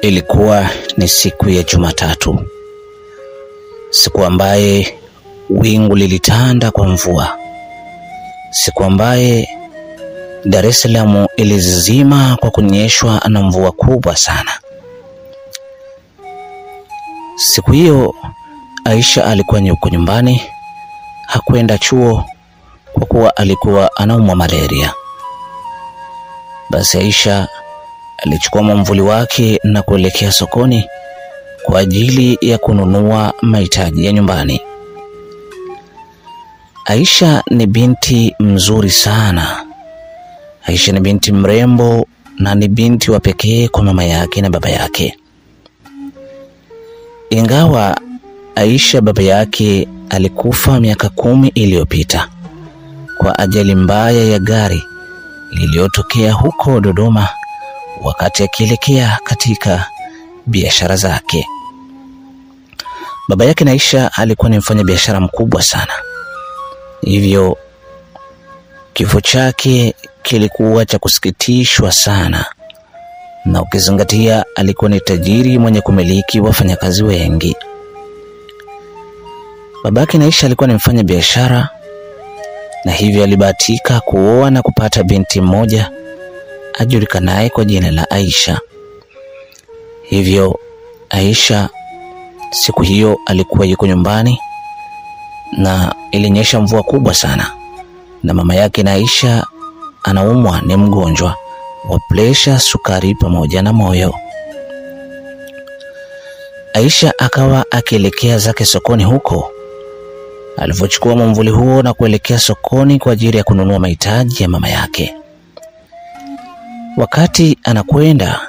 Ilikuwa ni siku ya Jumatatu, siku ambaye wingu lilitanda kwa mvua, siku ambaye Dar es Salaam ilizima kwa kunyeshwa na mvua kubwa sana. Siku hiyo Aisha alikuwa yuko nyumbani, hakwenda chuo kwa kuwa alikuwa anaumwa malaria. Basi Aisha alichukua mwamvuli wake na kuelekea sokoni kwa ajili ya kununua mahitaji ya nyumbani. Aisha ni binti mzuri sana. Aisha ni binti mrembo na ni binti wa pekee kwa mama yake na baba yake. Ingawa Aisha baba yake alikufa miaka 10 iliyopita kwa ajali mbaya ya gari iliyotokea huko Dodoma wakati akielekea katika biashara zake. Baba yake na Aisha alikuwa ni mfanya biashara mkubwa sana. Hivyo kifo chake kilikuwa cha kusikitishwa sana, na ukizingatia alikuwa ni tajiri mwenye kumiliki wafanyakazi wengi. Babake na Aisha alikuwa ni mfanya biashara, na hivyo alibahatika kuoa na kupata binti mmoja ajulikanaye kwa jina la Aisha. Hivyo Aisha siku hiyo alikuwa yuko nyumbani na ilinyesha mvua kubwa sana, na mama yake na Aisha anaumwa, ni mgonjwa wa presha, sukari pamoja na moyo. Aisha akawa akielekea zake sokoni huko. Alipochukua mwamvuli huo na kuelekea sokoni kwa ajili ya kununua mahitaji ya mama yake. Wakati anakwenda,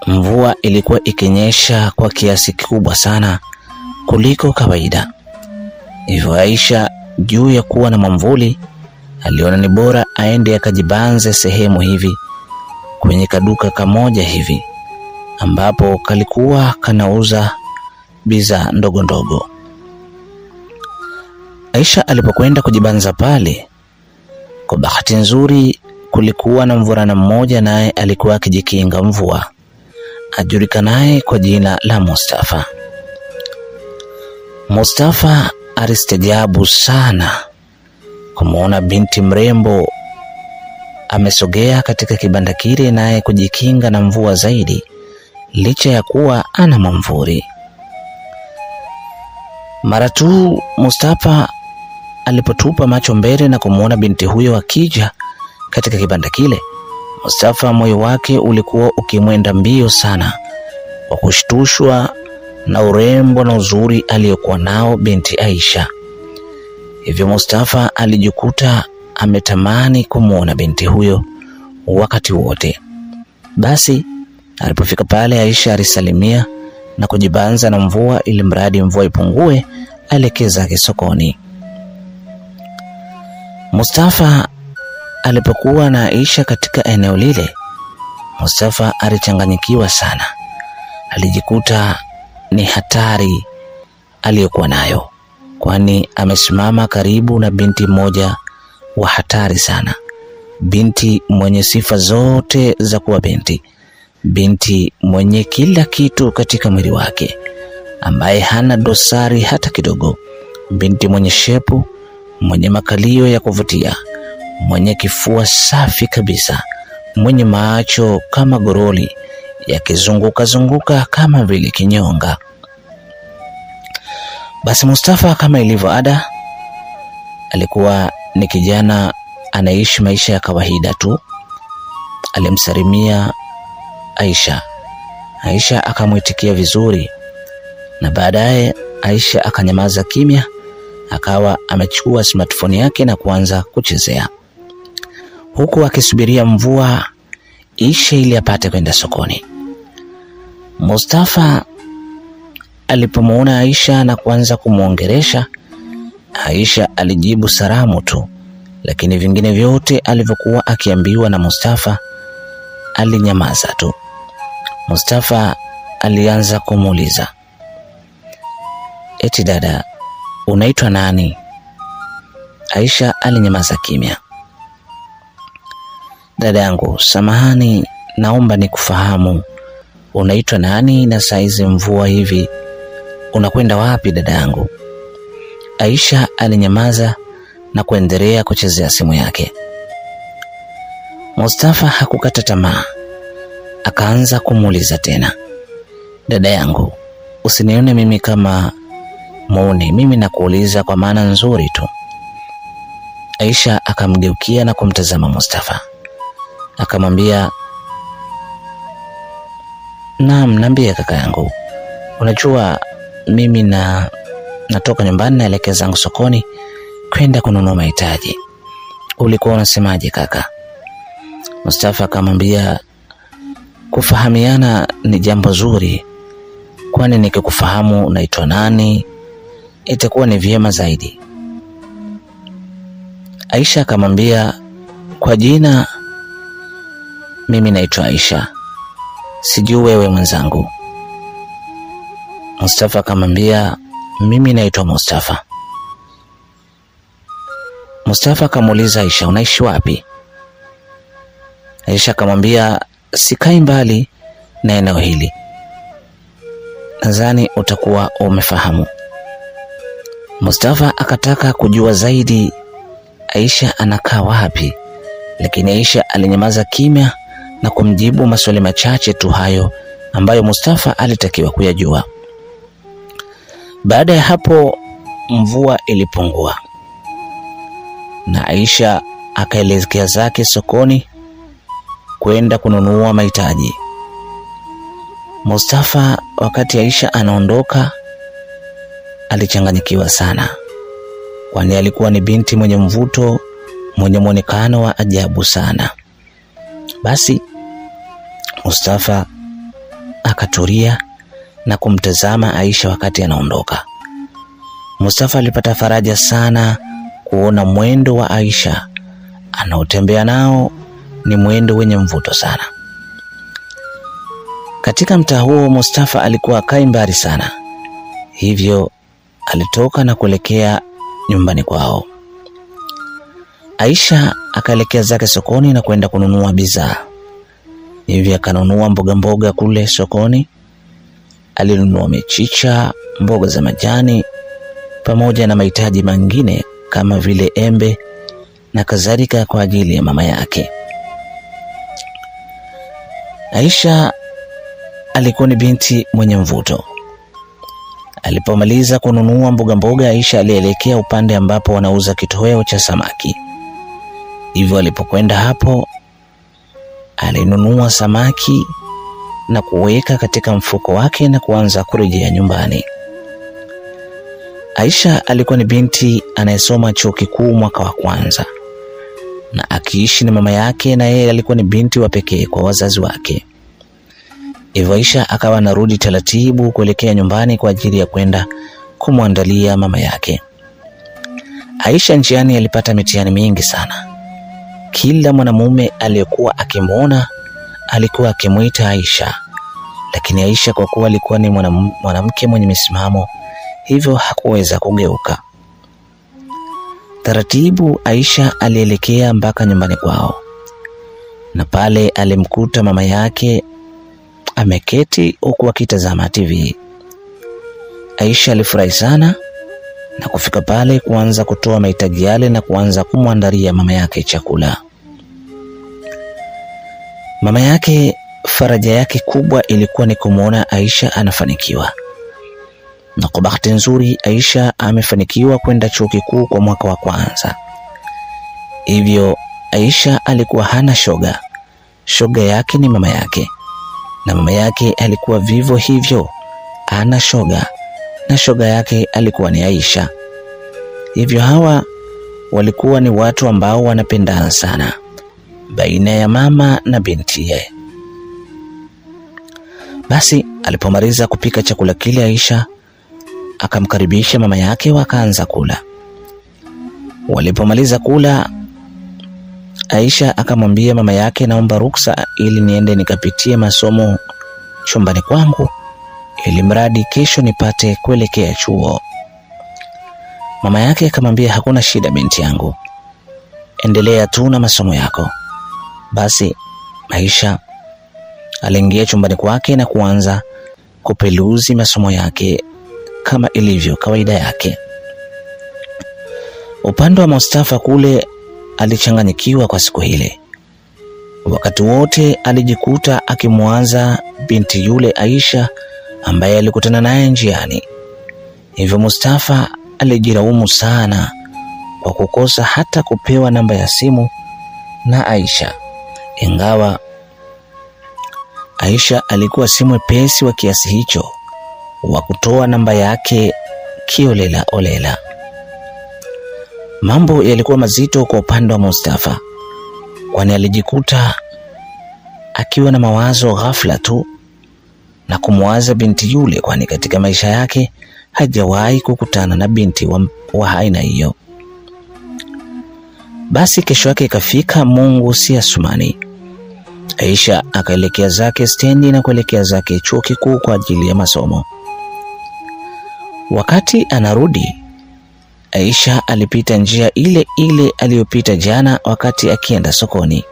mvua ilikuwa ikinyesha kwa kiasi kikubwa sana kuliko kawaida. Hivyo Aisha, juu ya kuwa na mwamvuli, aliona ni bora aende akajibanze sehemu hivi kwenye kaduka kamoja hivi ambapo kalikuwa kanauza bidhaa ndogo ndogo. Aisha alipokwenda kujibanza pale, kwa bahati nzuri kulikuwa na mvulana mmoja, naye alikuwa akijikinga mvua, ajulikanaye kwa jina la Mustafa. Mustafa alistajabu sana kumuona binti mrembo amesogea katika kibanda kile naye kujikinga na mvua zaidi, licha ya kuwa ana mwamvuli. Mara tu Mustafa alipotupa macho mbele na kumuona binti huyo akija katika kibanda kile, Mustafa moyo wake ulikuwa ukimwenda mbio sana kwa kushtushwa na urembo na uzuri aliyokuwa nao binti Aisha. Hivyo Mustafa alijikuta ametamani kumuona binti huyo wakati wote. Basi alipofika pale, Aisha alisalimia na kujibanza na mvua ili mradi mvua ipungue alekeza sokoni. Mustafa alipokuwa na Aisha katika eneo lile, Mustafa alichanganyikiwa sana. Alijikuta ni hatari aliyokuwa nayo, kwani amesimama karibu na binti mmoja wa hatari sana, binti mwenye sifa zote za kuwa binti, binti mwenye kila kitu katika mwili wake, ambaye hana dosari hata kidogo, binti mwenye shepu, mwenye makalio ya kuvutia, mwenye kifua safi kabisa, mwenye macho kama goroli yakizunguka zunguka kama vile kinyonga. Basi Mustafa, kama ilivyo ada, alikuwa ni kijana anaishi maisha ya kawaida tu. Alimsalimia Aisha. Aisha akamuitikia vizuri, na baadaye Aisha akanyamaza kimya, akawa amechukua smartphone yake na kuanza kuchezea, huku akisubiria mvua ishe ili apate kwenda sokoni. Mustafa alipomuona Aisha na kuanza kumuongeresha, Aisha alijibu salamu tu, lakini vingine vyote alivyokuwa akiambiwa na Mustafa alinyamaza tu. Mustafa alianza kumuuliza, eti dada, unaitwa nani? Aisha alinyamaza kimya. Dada yangu, samahani, naomba nikufahamu, unaitwa nani na saizi mvua hivi? Unakwenda wapi dada yangu? Aisha alinyamaza na kuendelea kuchezea simu yake. Mustafa hakukata tamaa. Akaanza kumuuliza tena, dada yangu, usinione mimi kama muone, mimi nakuuliza kwa maana nzuri tu. Aisha akamgeukia na kumtazama Mustafa. Akamwambia, naam, niambie kaka yangu. Unajua mimi natoka nyumbani naelekea zangu sokoni kwenda kununua mahitaji. Ulikuwa unasemaje kaka? Mustafa akamwambia, kufahamiana ni jambo zuri, kwani nikikufahamu unaitwa nani itakuwa ni vyema zaidi. Aisha akamwambia, kwa jina mimi naitwa Aisha, sijui wewe mwenzangu. Mustafa akamwambia, mimi naitwa Mustafa. Mustafa akamuuliza Aisha, unaishi wapi? Aisha akamwambia, sikai mbali na eneo hili, nadhani utakuwa umefahamu. Mustafa akataka kujua zaidi Aisha anakaa wapi, lakini Aisha alinyamaza kimya na kumjibu maswali machache tu hayo ambayo Mustafa alitakiwa kuyajua. Baada ya hapo mvua ilipungua na Aisha akaelekea zake sokoni kwenda kununua mahitaji. Mustafa wakati Aisha anaondoka alichanganyikiwa sana, kwani alikuwa ni binti mwenye mvuto, mwenye muonekano wa ajabu sana. Basi Mustafa akatulia na kumtazama Aisha wakati anaondoka. Mustafa alipata faraja sana kuona mwendo wa Aisha anaotembea nao ni mwendo wenye mvuto sana. Katika mtaa huo Mustafa alikuwa kai mbali sana, hivyo alitoka na kuelekea nyumbani kwao. Aisha akaelekea zake sokoni na kwenda kununua bidhaa. Hivyo akanunua mboga kule sokoni. Alinunua michicha, mboga za majani pamoja na mahitaji mengine kama vile embe na kadhalika kwa ajili ya mama yake. Aisha alikuwa ni binti mwenye mvuto. Alipomaliza kununua mboga, Aisha alielekea upande ambapo wanauza kitoweo cha samaki. Hivyo alipokwenda hapo alinunua samaki na kuweka katika mfuko wake na kuanza kurejea nyumbani. Aisha alikuwa ni binti anayesoma chuo kikuu mwaka wa kwanza na akiishi na mama yake, na yeye alikuwa ni binti wa pekee kwa wazazi wake. Hivyo Aisha akawa anarudi taratibu kuelekea nyumbani kwa ajili ya kwenda kumwandalia mama yake. Aisha njiani alipata mitihani mingi sana. Kila mwanamume aliyekuwa akimuona alikuwa akimuita Aisha, lakini Aisha kwa kuwa alikuwa ni mwanamke mwenye misimamo, hivyo hakuweza kugeuka. Taratibu Aisha alielekea mpaka nyumbani kwao, na pale alimkuta mama yake ameketi huku akitazama TV. Aisha alifurahi sana na kufika pale kuanza kutoa mahitaji yale na kuanza kumwandalia mama yake chakula. Mama yake faraja yake kubwa ilikuwa ni kumuona Aisha anafanikiwa. Na kwa bahati nzuri Aisha amefanikiwa kwenda chuo kikuu kwa mwaka wa kwanza. Hivyo Aisha alikuwa hana shoga. Shoga yake ni mama yake. Na mama yake alikuwa vivyo hivyo hana shoga, na shoga yake alikuwa ni Aisha. Hivyo hawa walikuwa ni watu ambao wanapendana sana baina ya mama na bintiye. Basi alipomaliza kupika chakula kile, Aisha akamkaribisha mama yake wakaanza kula. Walipomaliza kula, Aisha akamwambia mama yake, naomba ruksa ili niende nikapitie masomo chumbani kwangu ili mradi kesho nipate kuelekea chuo. Mama yake akamwambia, hakuna shida binti yangu, endelea tu na masomo yako. Basi Aisha aliingia chumbani kwake na kuanza kupeluzi masomo yake kama ilivyo kawaida yake. Upande wa Mustafa kule alichanganyikiwa kwa siku hile. Wakati wote alijikuta akimwaza binti yule Aisha ambaye alikutana naye njiani. Hivyo Mustafa alijilaumu sana kwa kukosa hata kupewa namba ya simu na Aisha. Ingawa Aisha alikuwa si mwepesi wa kiasi hicho wa kutoa namba yake kiolela olela. Mambo yalikuwa mazito kwa upande wa Mustafa, kwani alijikuta akiwa na mawazo ghafla tu na kumwaza binti yule, kwani katika maisha yake hajawahi kukutana na binti wa aina hiyo. Basi kesho yake ikafika, Mungu si Asumani. Aisha akaelekea zake stendi na kuelekea zake chuo kikuu kwa ajili ya masomo. Wakati anarudi, Aisha alipita njia ile ile aliyopita jana wakati akienda sokoni.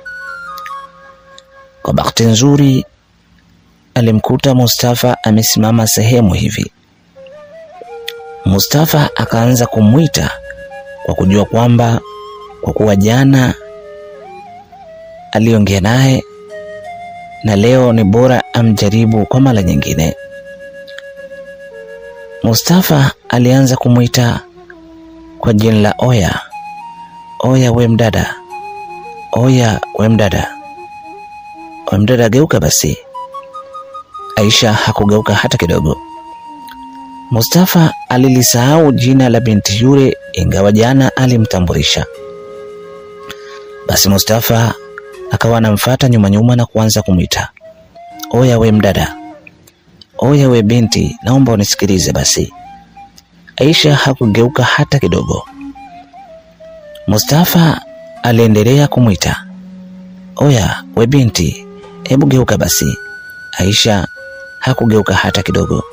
Kwa bahati nzuri alimkuta Mustafa amesimama sehemu hivi. Mustafa akaanza kumwita kwa kujua kwamba kwa kuwa jana aliongea naye na leo ni bora amjaribu kwa mara nyingine. Mustafa alianza kumwita kwa jina la Oya. Oya we mdada. Oya we mdada. We mdada, geuka basi. Aisha hakugeuka hata kidogo. Mustafa alilisahau jina la binti yule, ingawa jana alimtambulisha. Basi Mustafa akawa anamfuata nyuma na kuanza kumwita, Oya we mdada. Oya we binti, naomba unisikilize basi. Aisha hakugeuka hata kidogo. Mustafa aliendelea kumwita, Oya we binti, hebu geuka basi. Aisha hakugeuka hata kidogo.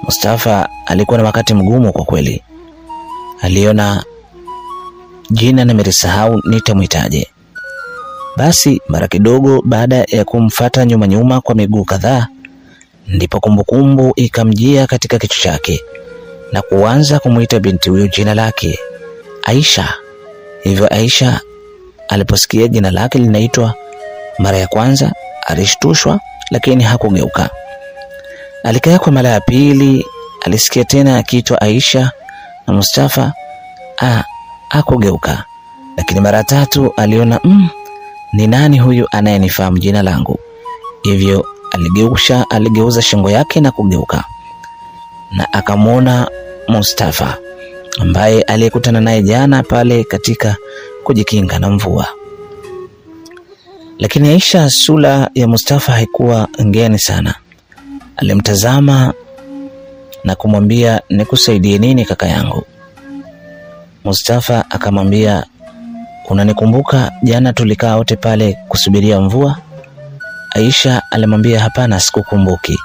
Mustafa alikuwa na wakati mgumu kwa kweli. Aliona jina nimelisahau, nitamwitaje? Basi mara kidogo baada ya kumfuata nyuma kwa miguu kadhaa, ndipo kumbukumbu ikamjia katika kichwa chake na kuanza kumwita binti huyo jina lake, Aisha. Hivyo Aisha aliposikia jina lake linaitwa mara ya kwanza alishtushwa, lakini hakugeuka. Alikaa kwa mara ya pili, alisikia tena akiitwa Aisha na Mustafa hakugeuka. Lakini mara tatu aliona ni nani huyu anayenifahamu jina langu? Hivyo aligeuza shingo yake na kugeuka, na akamwona Mustafa ambaye aliyekutana naye jana pale katika kujikinga na mvua. Lakini Aisha, sura ya Mustafa haikuwa ngeni sana. Alimtazama na kumwambia, nikusaidie nini kaka yangu? Mustafa akamwambia, unanikumbuka jana tulikaa wote pale kusubiria mvua? Aisha alimwambia, hapana, sikukumbuki.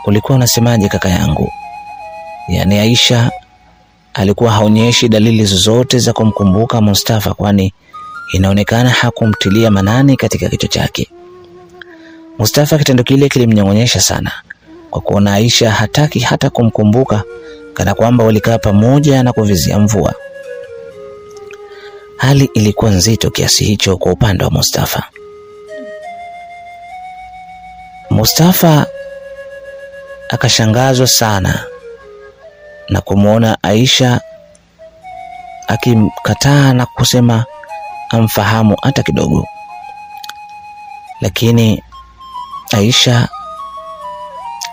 Ulikuwa unasemaje kaka yangu? Yaani Aisha alikuwa haonyeshi dalili zozote za kumkumbuka Mustafa, kwani inaonekana hakumtilia manani katika kichwa chake. Mustafa kitendo kile kilimnyong'onyesha sana, kwa kuona Aisha hataki hata kumkumbuka, kana kwamba walikaa pamoja na kuvizia mvua. Hali ilikuwa nzito kiasi hicho kwa upande wa Mustafa. Mustafa akashangazwa sana na kumwona Aisha akimkataa na kusema amfahamu hata kidogo. Lakini Aisha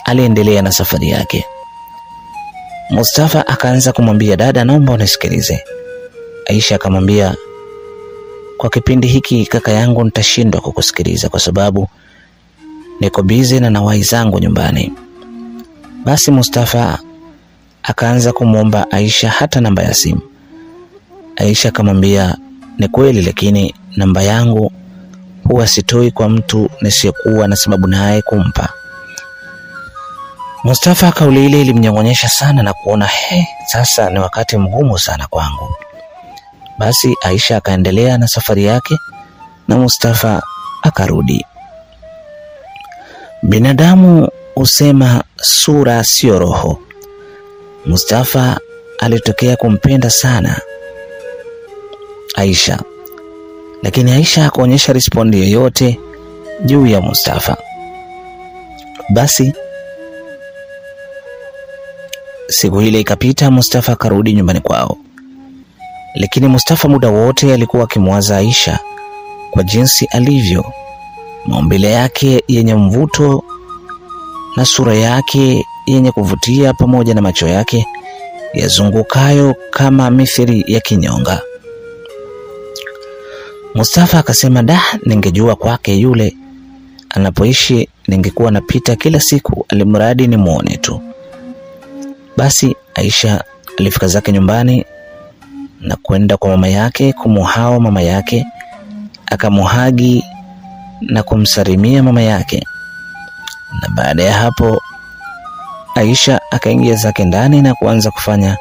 aliendelea na safari yake. Mustafa akaanza kumwambia, dada, naomba unisikilize. Aisha akamwambia, kwa kipindi hiki kaka yangu nitashindwa kukusikiliza kwa sababu niko busy na nawahi zangu nyumbani. Basi Mustafa akaanza kumwomba Aisha hata namba ya simu. Aisha akamwambia, ni kweli, lakini namba yangu huwa sitoi kwa mtu nisiyekuwa na sababu naye kumpa. Mustafa kauli ile ilimnyong'onyesha sana na kuona sasa ni wakati mgumu sana kwangu. Basi Aisha akaendelea na safari yake na Mustafa akarudi. Binadamu husema sura sio roho. Mustafa alitokea kumpenda sana Aisha, lakini Aisha hakuonyesha respondi yoyote juu ya Mustafa. Basi siku ile ikapita, Mustafa akarudi nyumbani kwao. Lakini Mustafa muda wote alikuwa akimwaza Aisha kwa jinsi alivyo, maumbile yake yenye mvuto na sura yake yenye kuvutia, pamoja na macho yake yazungukayo kama mithili ya kinyonga. Mustafa akasema, ningejua kwake yule anapoishi ningekuwa napita kila siku, alimradi ni muone tu. Basi Aisha alifika zake nyumbani na kwenda kwa mama yake kumuhao mama yake, akamuhagi na kumsalimia mama yake. Na baada ya hapo Aisha akaingia zake ndani na kuanza kufanya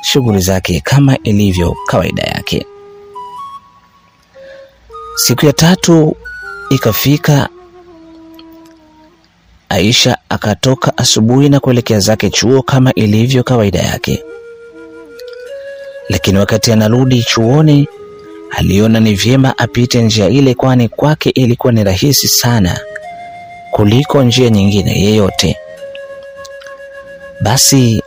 shughuli zake kama ilivyo kawaida yake. Siku ya 3 ikafika. Aisha akatoka asubuhi na kuelekea zake chuo kama ilivyo kawaida yake. Lakini wakati anarudi chuoni, aliona ni vyema apite njia ile, kwani kwake ilikuwa ni rahisi sana kuliko njia nyingine yeyote. Basi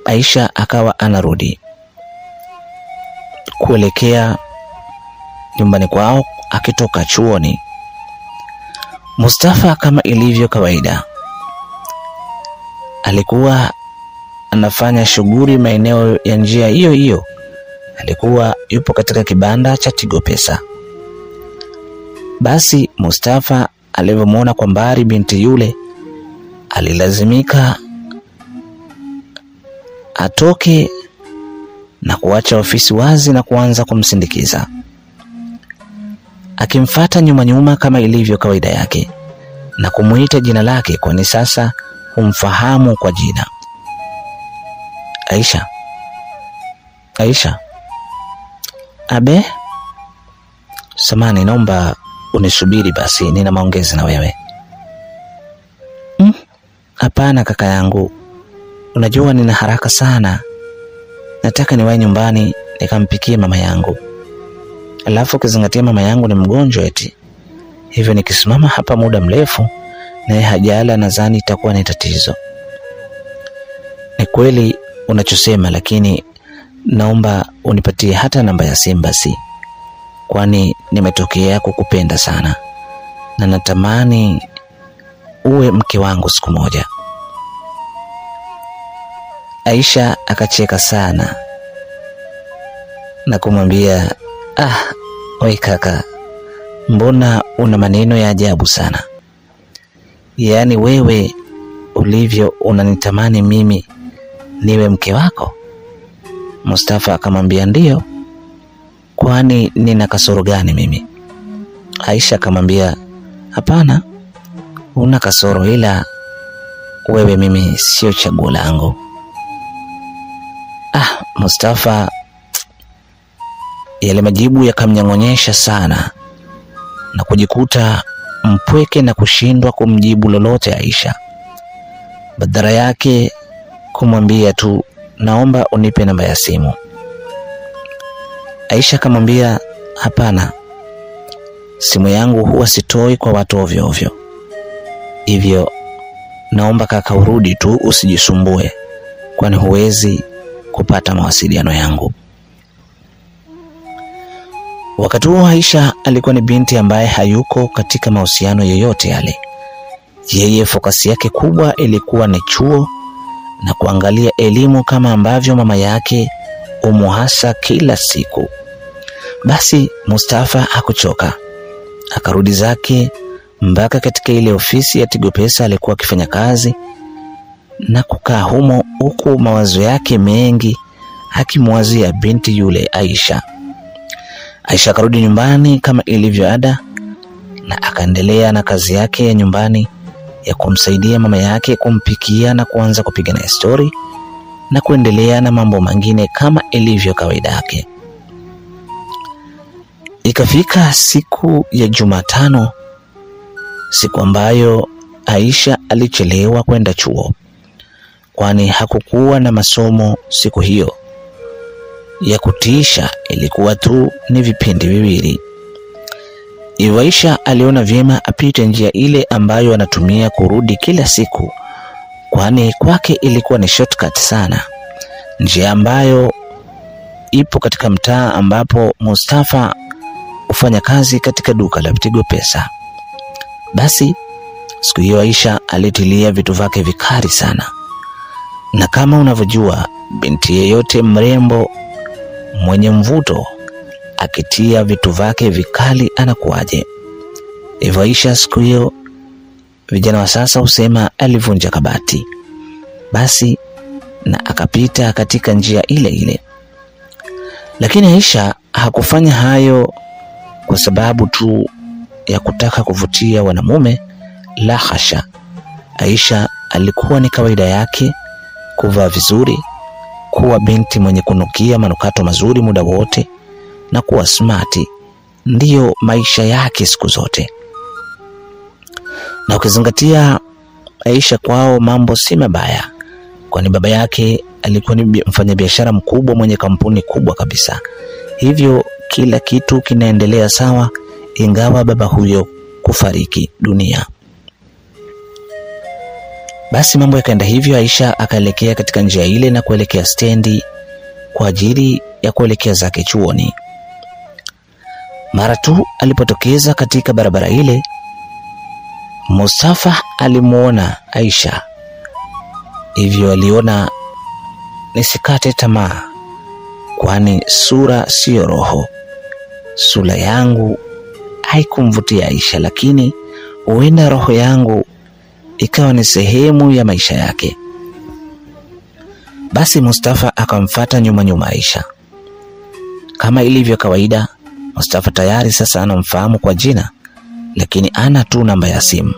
Aisha akawa anarudi kuelekea nyumbani kwao akitoka chuoni. Mustafa kama ilivyo kawaida alikuwa anafanya shughuli maeneo ya njia hiyo hiyo. Alikuwa yupo katika kibanda cha Tigo Pesa. Basi Mustafa alivyomwona kwa mbali binti yule, alilazimika atoke na kuacha ofisi wazi na kuanza kumsindikiza, akimfuata nyuma kama ilivyo kawaida yake na kumuita jina lake, kwani sasa humfahamu kwa jina. Aisha, Aisha. Abe, samani, naomba unisubiri basi, nina maongezi na wewe. Hapana kaka yangu, unajua nina haraka sana, nataka niwahi nyumbani nikampikie mama yangu. Alafu ukizingatia mama yangu ni mgonjwa eti, hivyo nikisimama hapa muda mrefu naye hajala, nadhani itakuwa ni tatizo. Ni kweli unachosema, lakini naomba unipatie hata namba ya simu basi, kwani nimetokea kukupenda sana na natamani uwe mke wangu siku moja. Aisha akacheka sana na kumwambia, oi kaka, mbona una maneno ya ajabu sana? Yaani wewe ulivyo unanitamani mimi niwe mke wako? Mustafa akamwambia, ndiyo, kwani nina kasoro gani mimi? Aisha akamwambia, hapana, una kasoro, ila wewe mimi sio chaguo langu. Mustafa yale majibu yakamnyang'onyesha sana na kujikuta mpweke na kushindwa kumjibu lolote Aisha. Badala yake kumwambia tu, naomba unipe namba ya simu. Aisha akamwambia, hapana, simu yangu huwa sitoi kwa watu ovyo ovyo, hivyo naomba kaka urudi tu, usijisumbue, kwani huwezi kupata mawasiliano yangu. Wakati huo Aisha alikuwa ni binti ambaye hayuko katika mahusiano yoyote yale. Yeye fokasi yake kubwa ilikuwa ni chuo na kuangalia elimu kama ambavyo mama yake umuhasa kila siku. Basi Mustafa hakuchoka, akarudi zake mpaka katika ile ofisi ya Tigo Pesa alikuwa akifanya kazi na kukaa humo, huku mawazo yake mengi akimwazia binti yule Aisha. Aisha akarudi nyumbani kama ilivyo ada na akaendelea na kazi yake ya nyumbani ya kumsaidia mama yake kumpikia na kuanza kupiga na story na kuendelea na mambo mengine kama ilivyo kawaida yake. Ikafika siku ya Jumatano, siku ambayo Aisha alichelewa kwenda chuo, kwani hakukuwa na masomo siku hiyo. Ya kutisha, ilikuwa tu ni vipindi viwili. Aisha aliona vyema apite njia ile ambayo anatumia kurudi kila siku, kwani kwake ilikuwa ni shortcut sana, njia ambayo ipo katika mtaa ambapo Mustafa hufanya kazi katika duka la Tigo Pesa. Basi siku hiyo Aisha alitilia vitu vyake vikali sana, na kama unavyojua binti yeyote mrembo mwenye mvuto akitia vitu vyake vikali anakuaje. Hivyo Aisha siku hiyo, vijana wa sasa husema, alivunja kabati. Basi na akapita katika njia ile ile. Lakini Aisha hakufanya hayo kwa sababu tu ya kutaka kuvutia wanamume, la hasha. Aisha alikuwa ni kawaida yake kuvaa vizuri, kuwa binti mwenye kunukia manukato mazuri muda wote, na kuwa smart. Ndiyo maisha yake siku zote. Na ukizingatia Aisha kwao mambo si mabaya, kwani baba yake alikuwa ni mfanyabiashara mkubwa mwenye kampuni kubwa kabisa. Hivyo kila kitu kinaendelea sawa, ingawa baba huyo kufariki dunia. Basi mambo yakaenda hivyo. Aisha akaelekea katika njia ile na kuelekea stendi kwa ajili ya kuelekea zake chuoni. Mara tu alipotokeza katika barabara ile, Mustafa alimuona Aisha. Hivyo aliona nisikate tamaa, kwani sura sio roho. Sura yangu haikumvutia Aisha, lakini huenda roho yangu ikawa ni sehemu ya maisha yake. Basi Mustafa akamfuata nyuma Aisha. Kama ilivyo kawaida, Mustafa tayari sasa anamfahamu kwa jina, lakini ana tu namba ya simu.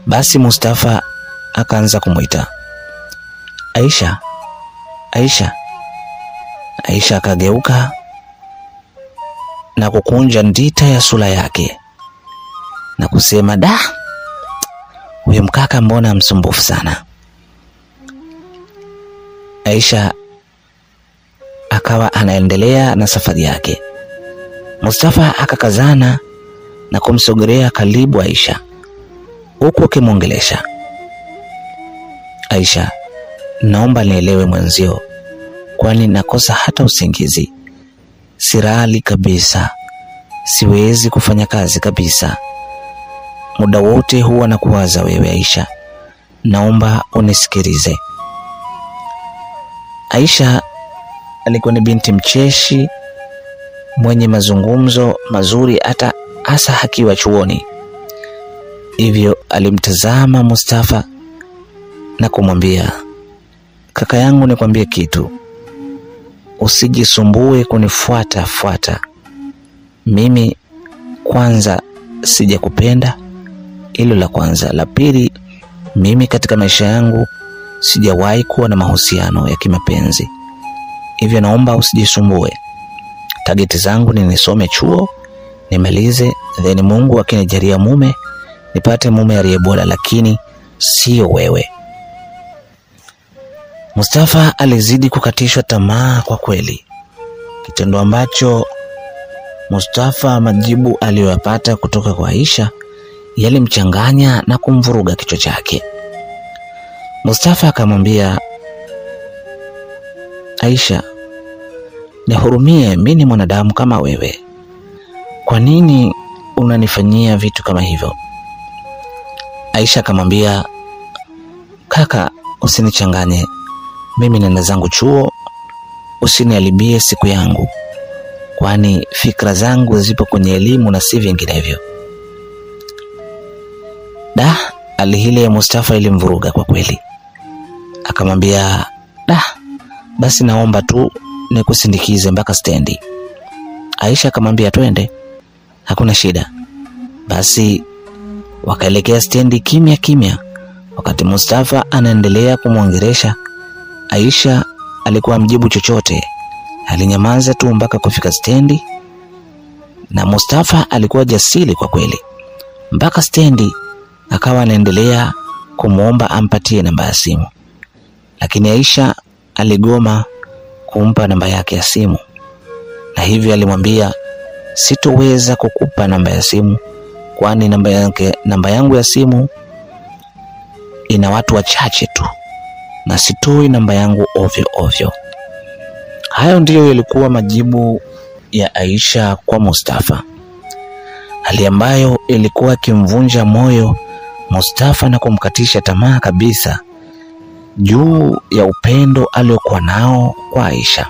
Basi Mustafa akaanza kumuita, Aisha, Aisha. Aisha akageuka na kukunja ndita ya sura yake na kusema, da, huyo mkaka mbona msumbufu sana. Aisha akawa anaendelea na safari yake. Mustafa akakazana na kumsogelea karibu Aisha, huku akimwongelesha, Aisha, naomba nielewe mwenzio, kwani nakosa hata usingizi. Sirali kabisa, siwezi kufanya kazi kabisa. Muda wote huwa nakuwaza wewe Aisha, naomba unisikilize. Aisha alikuwa ni binti mcheshi, mwenye mazungumzo mazuri hata hasa akiwa chuoni. Hivyo alimtazama Mustafa na kumwambia, kaka yangu, nikwambie kitu, usijisumbue kunifuata. Mimi kwanza sijakupenda, hilo la kwanza. La pili, mimi katika maisha yangu sijawahi kuwa na mahusiano ya kimapenzi. Hivyo naomba usijisumbue. Target zangu ni nisome chuo, nimalize, then Mungu akinijalia mume, nipate mume aliye bora, lakini sio wewe. Mustafa alizidi kukatishwa tamaa kwa kweli. Kitendo ambacho Mustafa, majibu aliyopata kutoka kwa Aisha yalimchanganya na kumvuruga kichwa chake. Mustafa akamwambia, Aisha, nihurumie, mimi ni mwanadamu kama wewe. Kwa nini unanifanyia vitu kama hivyo? Aisha akamwambia, kaka, usinichanganye. Mimi nenda zangu chuo, usiniharibie siku yangu, kwani fikra zangu zipo kwenye elimu na si vinginevyo. Hali ile ya Mustafa ilimvuruga kwa kweli. Akamwambia, basi naomba tu nikusindikize mpaka stendi. Aisha akamwambia, twende, hakuna shida. Basi wakaelekea stendi kimya. Wakati Mustafa anaendelea kumwongelesha, Aisha alikuwa mjibu chochote. Alinyamaza tu mpaka kufika stendi. Na Mustafa alikuwa jasiri kwa kweli. Mpaka stendi akawa anaendelea kumuomba ampatie namba ya simu. Lakini Aisha aligoma kumpa namba yake ya simu. Na hivyo alimwambia, sitoweza kukupa namba ya simu kwani namba yangu ya simu ina watu wachache tu na sitoi namba yangu ovyo ovyo. Hayo ndiyo yalikuwa majibu ya Aisha kwa Mustafa, hali ambayo ilikuwa ikimvunja moyo Mustafa na kumkatisha tamaa kabisa juu ya upendo aliokuwa nao kwa Aisha.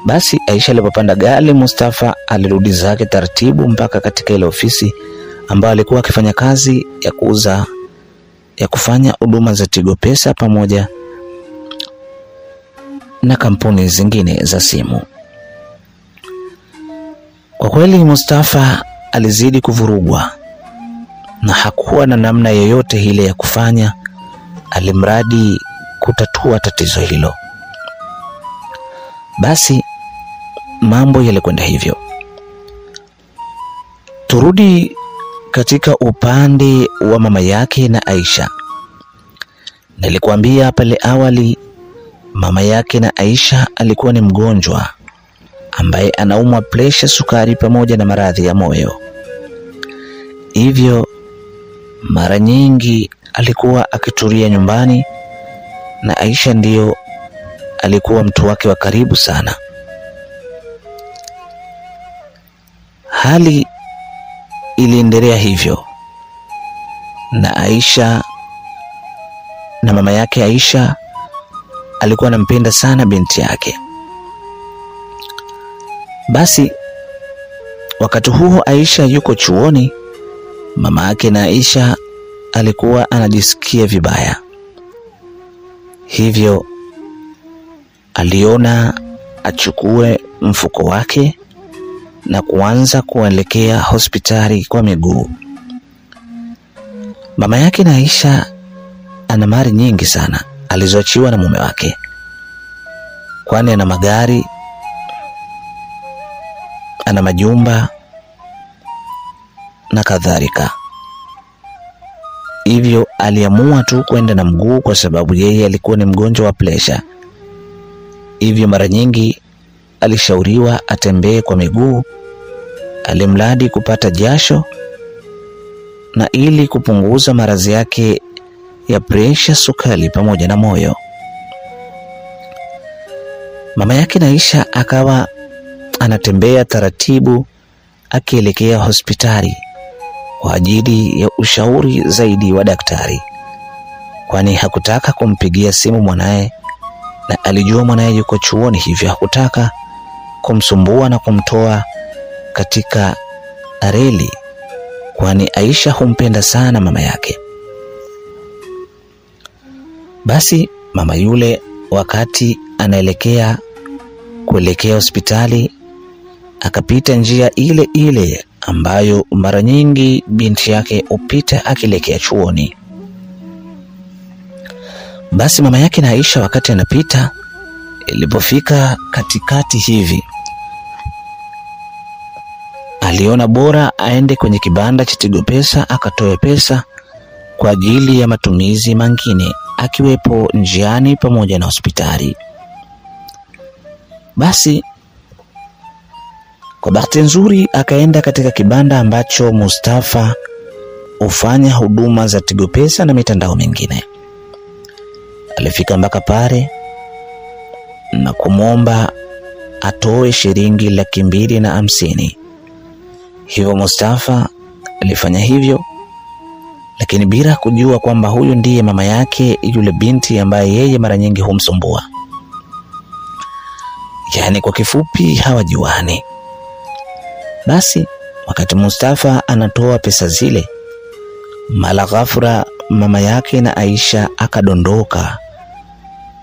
Basi Aisha alipopanda gari, Mustafa alirudi zake taratibu mpaka katika ile ofisi ambayo alikuwa akifanya kazi ya kufanya huduma za Tigo Pesa pamoja na kampuni zingine za simu. Kwa kweli Mustafa alizidi kuvurugwa na hakuwa na namna yoyote ile ya kufanya alimradi kutatua tatizo hilo. Basi mambo yalikwenda hivyo. Turudi katika upande wa mama yake na Aisha. Nilikuambia pale awali mama yake na Aisha alikuwa ni mgonjwa ambaye anaumwa presha, sukari pamoja na maradhi ya moyo. Hivyo mara nyingi alikuwa akitulia nyumbani na Aisha ndiyo alikuwa mtu wake wa karibu sana. Hali iliendelea hivyo na Aisha na mama yake Aisha alikuwa anampenda sana binti yake. Basi wakati huo Aisha yuko chuoni, mama yake na Aisha alikuwa anajisikia vibaya. Hivyo aliona achukue mfuko wake na kuanza kuelekea hospitali kwa miguu. Mama yake na Aisha ana mali nyingi sana alizoachiwa na mume wake, kwani ana magari, ana majumba na kadhalika. Hivyo aliamua tu kwenda na mguu kwa sababu yeye alikuwa ni mgonjwa wa presha. Hivyo mara nyingi alishauriwa atembee kwa miguu alimradi kupata jasho na ili kupunguza maradhi yake ya presha, sukari pamoja na moyo. Mama yake na Aisha akawa anatembea taratibu akielekea hospitali kwa ajili ya ushauri zaidi wa daktari, kwani hakutaka kumpigia simu mwanae na alijua mwanae yuko chuoni, hivyo hakutaka kumsumbua na kumtoa katika reli, kwani Aisha humpenda sana mama yake. Basi mama yule wakati anaelekea kuelekea hospitali akapita njia ile ile ambayo mara nyingi binti yake upita akielekea chuoni. Basi mama yake na Aisha wakati anapita, ilipofika katikati hivi, aliona bora aende kwenye kibanda cha Tigo Pesa akatoe pesa kwa ajili ya matumizi mengine akiwepo njiani pamoja na hospitali. Basi kwa bahati nzuri akaenda katika kibanda ambacho Mustafa hufanya huduma za Tigo Pesa na mitandao mingine. Alifika mpaka pale na kumwomba atoe shilingi 250,000. Hivyo Mustafa alifanya hivyo, lakini bila kujua kwamba huyu ndiye mama yake yule binti ambaye yeye mara nyingi humsumbua. Yaani kwa kifupi hawajuani. Basi wakati Mustafa anatoa pesa zile, mara ghafla mama yake na Aisha akadondoka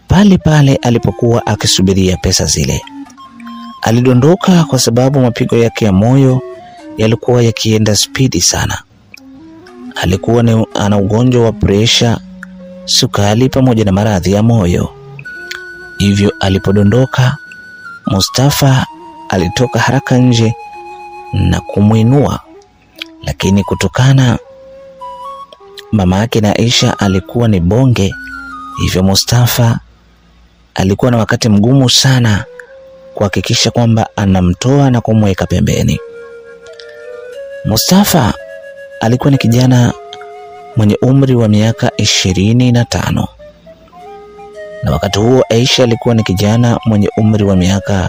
pale pale alipokuwa akisubiria pesa zile. Alidondoka kwa sababu mapigo yake ya moyo yalikuwa yakienda spidi sana. Alikuwa ana ugonjwa wa presha, sukari pamoja na maradhi ya moyo. Hivyo alipodondoka, Mustafa alitoka haraka nje na kumuinua, lakini kutokana mama yake na Aisha alikuwa ni bonge, hivyo Mustafa alikuwa na wakati mgumu sana kuhakikisha kwamba anamtoa na kumweka pembeni. Mustafa alikuwa ni kijana mwenye umri wa miaka 25, na wakati huo Aisha alikuwa ni kijana mwenye umri wa miaka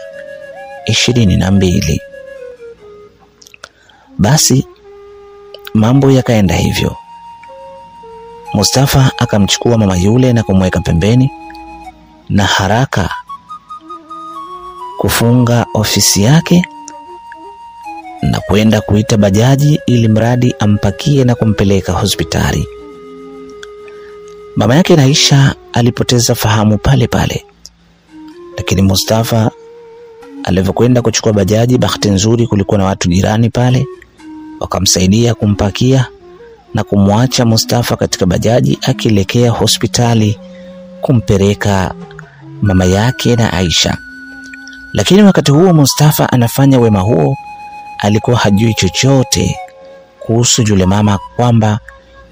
22. Basi mambo yakaenda hivyo. Mustafa akamchukua mama yule na kumweka pembeni na haraka kufunga ofisi yake na kwenda kuita bajaji ili mradi ampakie na kumpeleka hospitali. Mama yake na Aisha alipoteza fahamu pale pale, lakini Mustafa alivyokwenda kuchukua bajaji, bahati nzuri kulikuwa na watu jirani pale, wakamsaidia kumpakia na kumwacha Mustafa katika bajaji akielekea hospitali kumpeleka mama yake na Aisha. Lakini wakati huo Mustafa anafanya wema huo, alikuwa hajui chochote kuhusu yule mama, kwamba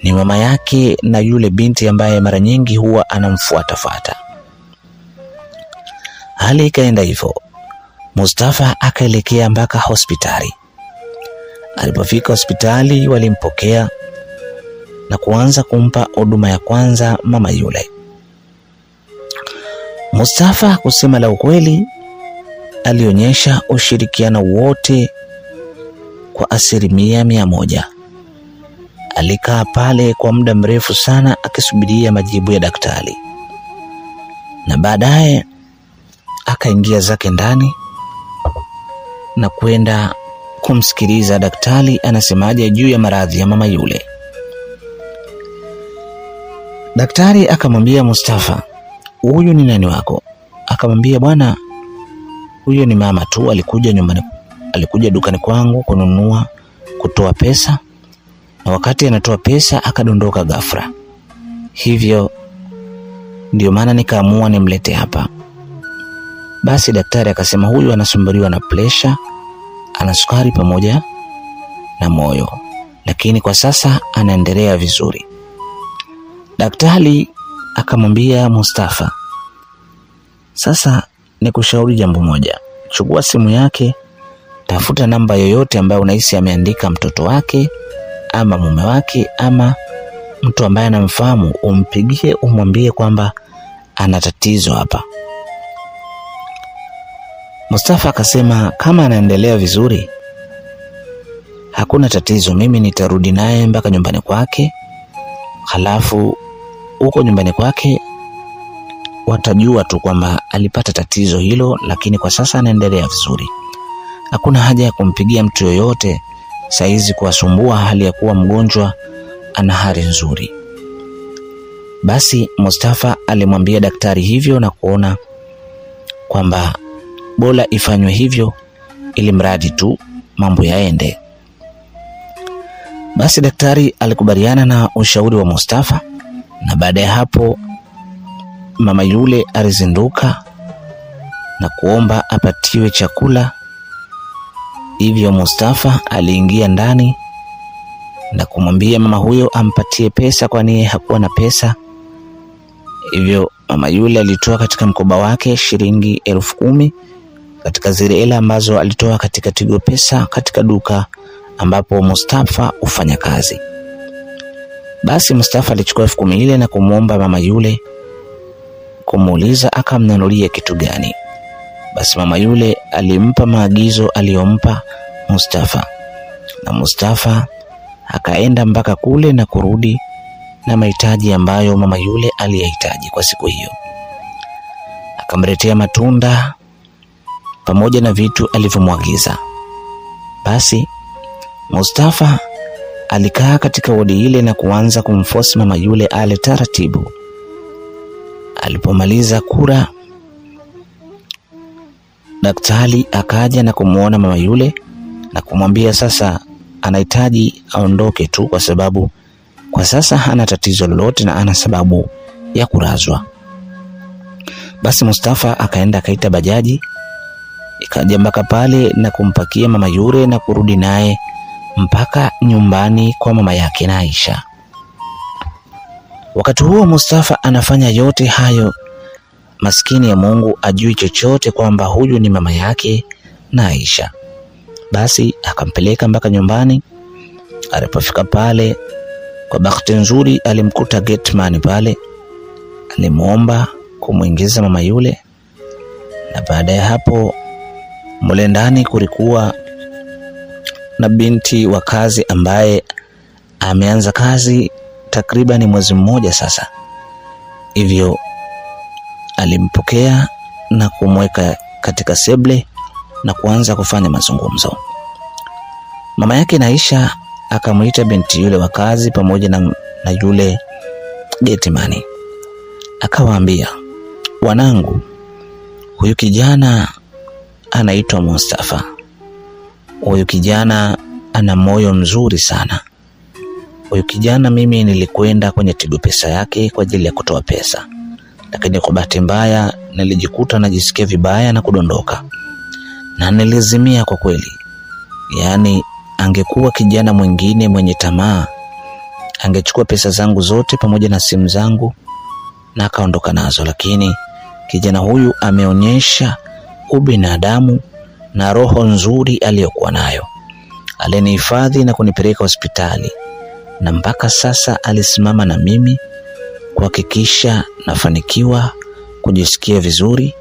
ni mama yake na yule binti ambaye mara nyingi huwa anamfuata. Hali ikaenda hivyo. Mustafa akaelekea mpaka hospitali. Alipofika hospitali, walimpokea na kuanza kumpa huduma ya kwanza mama yule. Mustafa, kusema la ukweli, alionyesha ushirikiano wote kwa 100%. Alikaa pale kwa muda mrefu sana akisubiria majibu ya daktari, na baadaye akaingia zake ndani na kwenda kumsikiliza daktari anasemaje juu ya maradhi ya mama yule. Daktari akamwambia Mustafa, huyu ni nani wako? Akamwambia, bwana, huyo ni mama tu, alikuja dukani kwangu kununua, kutoa pesa, na wakati anatoa pesa akadondoka ghafla, hivyo ndio maana nikaamua nimlete hapa. Basi daktari akasema, huyu anasumbuliwa na pressure, ana sukari pamoja na moyo, lakini kwa sasa anaendelea vizuri. Daktari akamwambia Mustafa, sasa nikushauri jambo moja, chukua simu yake, tafuta namba yoyote ambayo unahisi ameandika mtoto wake ama mume wake ama mtu ambaye anamfahamu, umpigie umwambie kwamba ana tatizo hapa. Mustafa akasema, kama anaendelea vizuri hakuna tatizo, mimi nitarudi naye mpaka nyumbani kwake, halafu huko nyumbani kwake watajua tu kwamba alipata tatizo hilo, lakini kwa sasa anaendelea vizuri. Hakuna haja ya kumpigia mtu yoyote saizi kuwasumbua hali ya kuwa mgonjwa ana hali nzuri. Basi Mustafa alimwambia daktari hivyo na kuona kwamba bora ifanywe hivyo ili mradi tu mambo yaende. Basi daktari alikubaliana na ushauri wa Mustafa, na baada ya hapo mama yule alizinduka na kuomba apatiwe chakula. Hivyo Mustafa aliingia ndani na kumwambia mama huyo ampatie pesa, kwani hakuwa na pesa. Hivyo mama yule alitoa katika mkoba wake shilingi 10,000 katika zile hela ambazo alitoa katika Tigo Pesa katika duka ambapo Mustafa hufanya kazi. Basi Mustafa alichukua 10,000 ile na kumuomba mama yule, kumuuliza akamnunulie kitu gani. Basi mama yule alimpa maagizo aliyompa Mustafa, na Mustafa akaenda mpaka kule na kurudi na mahitaji ambayo mama yule aliyahitaji kwa siku hiyo. Akamletea matunda pamoja na vitu alivyomwagiza. Basi Mustafa alikaa katika wodi ile na kuanza kumforce mama yule ale taratibu. Alipomaliza kula, daktari akaja na kumuona mama yule na kumwambia sasa anahitaji aondoke tu, kwa sababu kwa sasa hana tatizo lolote na ana sababu ya kulazwa. Basi Mustafa akaenda akaita bajaji ikaja mpaka pale na kumpakia mama yule na kurudi naye mpaka nyumbani kwa mama yake na Aisha. Wakati huo Mustafa anafanya yote hayo, maskini ya Mungu ajui chochote kwamba huyu ni mama yake na Aisha. Basi akampeleka mpaka nyumbani. Alipofika pale, kwa bahati nzuri alimkuta gateman pale. Alimuomba kumuingiza mama yule, na baada ya hapo mule ndani kulikuwa na binti wa kazi ambaye ameanza kazi takriban mwezi mmoja sasa. Hivyo alimpokea na kumweka katika seble na kuanza kufanya mazungumzo. Mama yake na Aisha akamuita binti yule wa kazi pamoja na yule gateman. Akawaambia, wanangu, huyu kijana anaitwa Mustafa. Huyu kijana ana moyo mzuri sana. Huyu kijana mimi nilikwenda kwenye Tigo Pesa yake kwa ajili ya kutoa pesa, lakini kwa bahati mbaya nilijikuta najisikia vibaya na kudondoka, na nilizimia kwa kweli. Yaani angekuwa kijana mwingine mwenye tamaa, angechukua pesa zangu zote pamoja na simu zangu na akaondoka nazo, lakini kijana huyu ameonyesha ubinadamu na roho nzuri aliyokuwa nayo. Alinihifadhi na kunipeleka hospitali, na mpaka sasa alisimama na mimi kuhakikisha nafanikiwa kujisikia vizuri.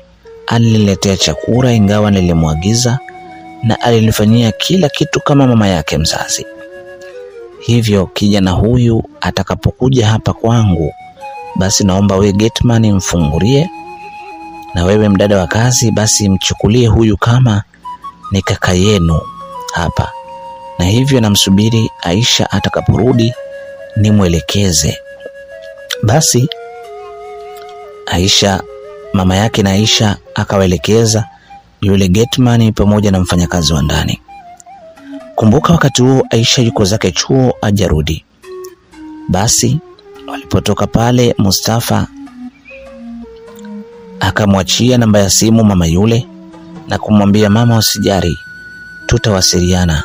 Aliniletea chakula ingawa nilimwagiza, na alinifanyia kila kitu kama mama yake mzazi. Hivyo kijana huyu atakapokuja hapa kwangu, basi naomba wewe gateman mfungulie, na wewe mdada wa kazi basi mchukulie huyu kama ni kaka yenu hapa, na hivyo namsubiri Aisha atakaporudi nimwelekeze. Basi Aisha, mama yake na Aisha akawaelekeza yule gateman pamoja na mfanyakazi wa ndani. Kumbuka wakati huo Aisha yuko zake chuo ajarudi. Basi walipotoka pale, Mustafa akamwachia namba ya simu mama yule na kumwambia, mama, usijali, tutawasiliana,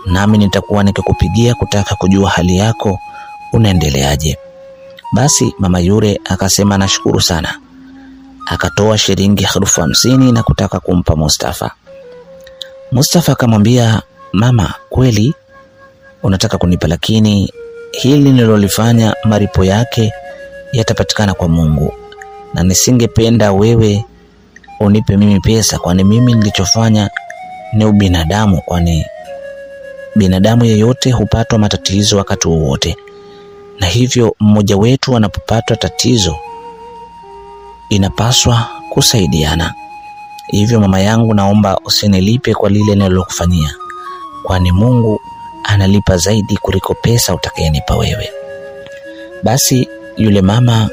nami nitakuwa nikikupigia kutaka kujua hali yako unaendeleaje. Basi mama yule akasema nashukuru sana. Akatoa shilingi 50,000 na kutaka kumpa Mustafa. Mustafa akamwambia, mama, kweli unataka kunipa, lakini hili nilolifanya malipo yake yatapatikana kwa Mungu, na nisingependa wewe unipe mimi pesa, kwani mimi nilichofanya ni ubinadamu, kwani binadamu yeyote hupatwa matatizo wakati wowote, na hivyo mmoja wetu anapopatwa tatizo inapaswa kusaidiana. Hivyo mama yangu, naomba usinilipe kwa lile nililokufanyia, kwani Mungu analipa zaidi kuliko pesa utakayenipa wewe. Basi yule mama